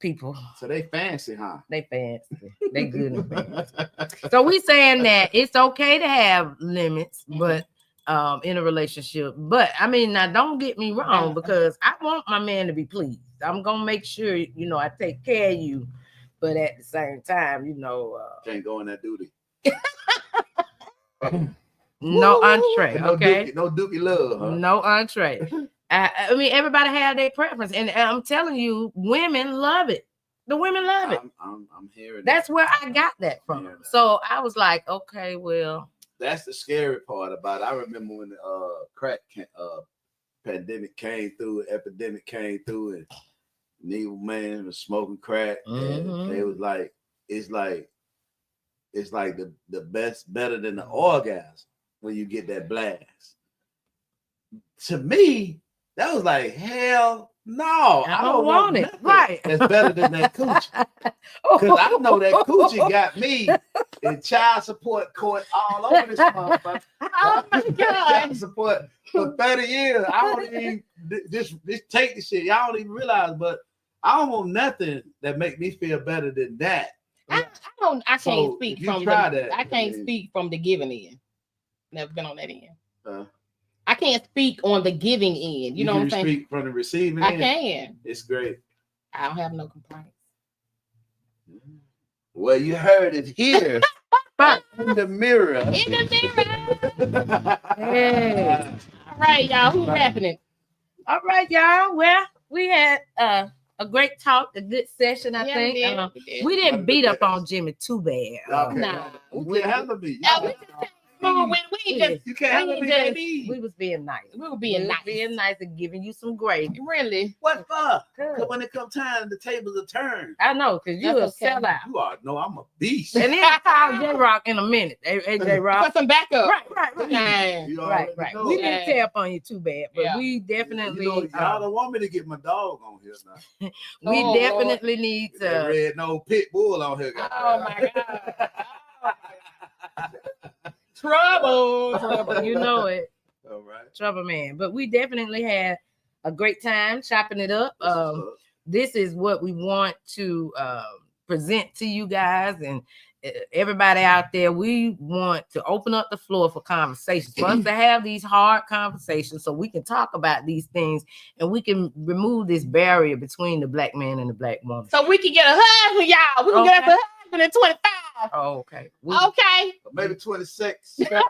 Speaker 2: people.
Speaker 3: So they fancy, huh?
Speaker 2: They fancy. They good and fancy. So we saying that it's okay to have limits, but in a relationship. But I mean, now don't get me wrong, because I want my man to be pleased. I'm gonna make sure, you know, I take care of you, but at the same time, you know,
Speaker 3: can't go in that duty.
Speaker 2: No entree, okay?
Speaker 3: No dookie love, huh?
Speaker 2: No entree. I mean, everybody have their preference, and I'm telling you, women love it. The women love it.
Speaker 3: I'm hearing.
Speaker 2: That's where I got that from. So I was like, okay, well,
Speaker 3: that's the scary part about it. I remember when the crack pandemic came through, epidemic came through, and Neil man was smoking crack, and they was like, it's like the best, better than the orgasm when you get that blast. To me, that was like, hell no, I don't want it. Right. That's better than that coochie. Because I know that coochie got me in child support court all over this motherfucker.
Speaker 1: Oh my God.
Speaker 3: Child support for 30 years. I don't even just take the shit. Y'all don't even realize, but I don't want nothing that make me feel better than that.
Speaker 1: I can't speak from I can't speak from the giving end. Never been on that end. I can't speak on the giving end. You know what I'm saying?
Speaker 3: Speak from the receiving
Speaker 1: end.
Speaker 3: I can. It's great.
Speaker 1: I don't have no complaints.
Speaker 3: Well, you heard it here. But in the mirror.
Speaker 1: In the mirror. Hey. All right, y'all. Who's happening?
Speaker 2: All right, y'all. Well, we had a great talk, a good session, I think. We didn't beat up on Jimmy too bad.
Speaker 3: Nah. We can't handle me.
Speaker 2: You can't handle me. We was being nice.
Speaker 1: We were being
Speaker 2: nice and giving you some grace.
Speaker 1: Really?
Speaker 3: What for? Because when it comes time, the tables are turned.
Speaker 2: I know, because you're a sellout.
Speaker 3: You are. No, I'm a beast.
Speaker 2: And then I'll call J-Rock in a minute. Hey, Rock.
Speaker 1: For some backup.
Speaker 2: Right. We didn't tear up on you too bad, but we definitely.
Speaker 3: You know, y'all don't want me to get my dog on here now.
Speaker 2: We definitely need to.
Speaker 3: Red nose pit bull on here.
Speaker 1: Oh my God. Trouble.
Speaker 2: You know it.
Speaker 3: All right.
Speaker 2: Trouble man. But we definitely had a great time chopping it up. This is what we want to present to you guys and everybody out there. We want to open up the floor for conversations, for us to have these hard conversations so we can talk about these things and we can remove this barrier between the black man and the black woman.
Speaker 1: So we can get a husband, y'all. We can get us a husband in 25.
Speaker 2: Oh, okay.
Speaker 1: Okay.
Speaker 3: Maybe 26.
Speaker 1: He said,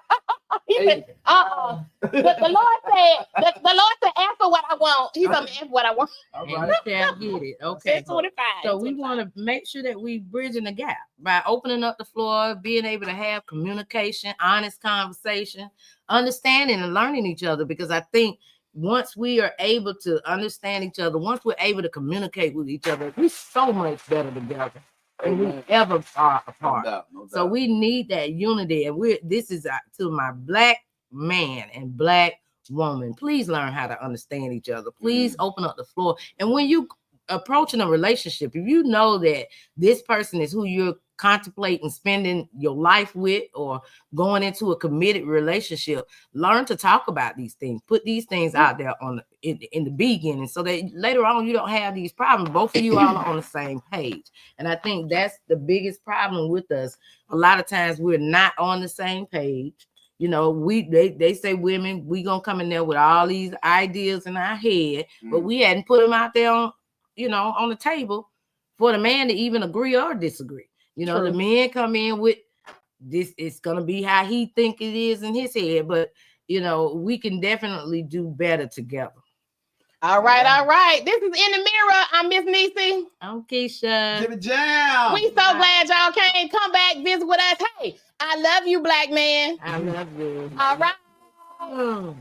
Speaker 1: the Lord said, answer what I want. He told me answer what I want.
Speaker 2: All right. Shall get it. Okay.
Speaker 1: 25.
Speaker 2: So we want to make sure that we bridging the gap by opening up the floor, being able to have communication, honest conversation, understanding and learning each other. Because I think once we are able to understand each other, once we're able to communicate with each other, we're so much better together than we ever are apart. No doubt. So we need that unity. And this is to my black man and black woman. Please learn how to understand each other. Please open up the floor. And when you approaching a relationship, if you know that this person is who you're contemplating spending your life with or going into a committed relationship, learn to talk about these things. Put these things out there in the beginning so that later on you don't have these problems. Both of you all are on the same page. And I think that's the biggest problem with us. A lot of times we're not on the same page. You know, they say women, we gonna come in there with all these ideas in our head, but we hadn't put them out there on the table for the man to even agree or disagree. You know, the men come in with this, it's going to be how he think it is in his head. But, you know, we can definitely do better together.
Speaker 1: All right. This is In the Mirror. I'm Miss Niecy.
Speaker 2: I'm Keisha.
Speaker 3: Jimmy Jam.
Speaker 1: We so glad y'all came. Come back, visit with us. Hey, I love you, black man.
Speaker 2: I love you.
Speaker 1: All right.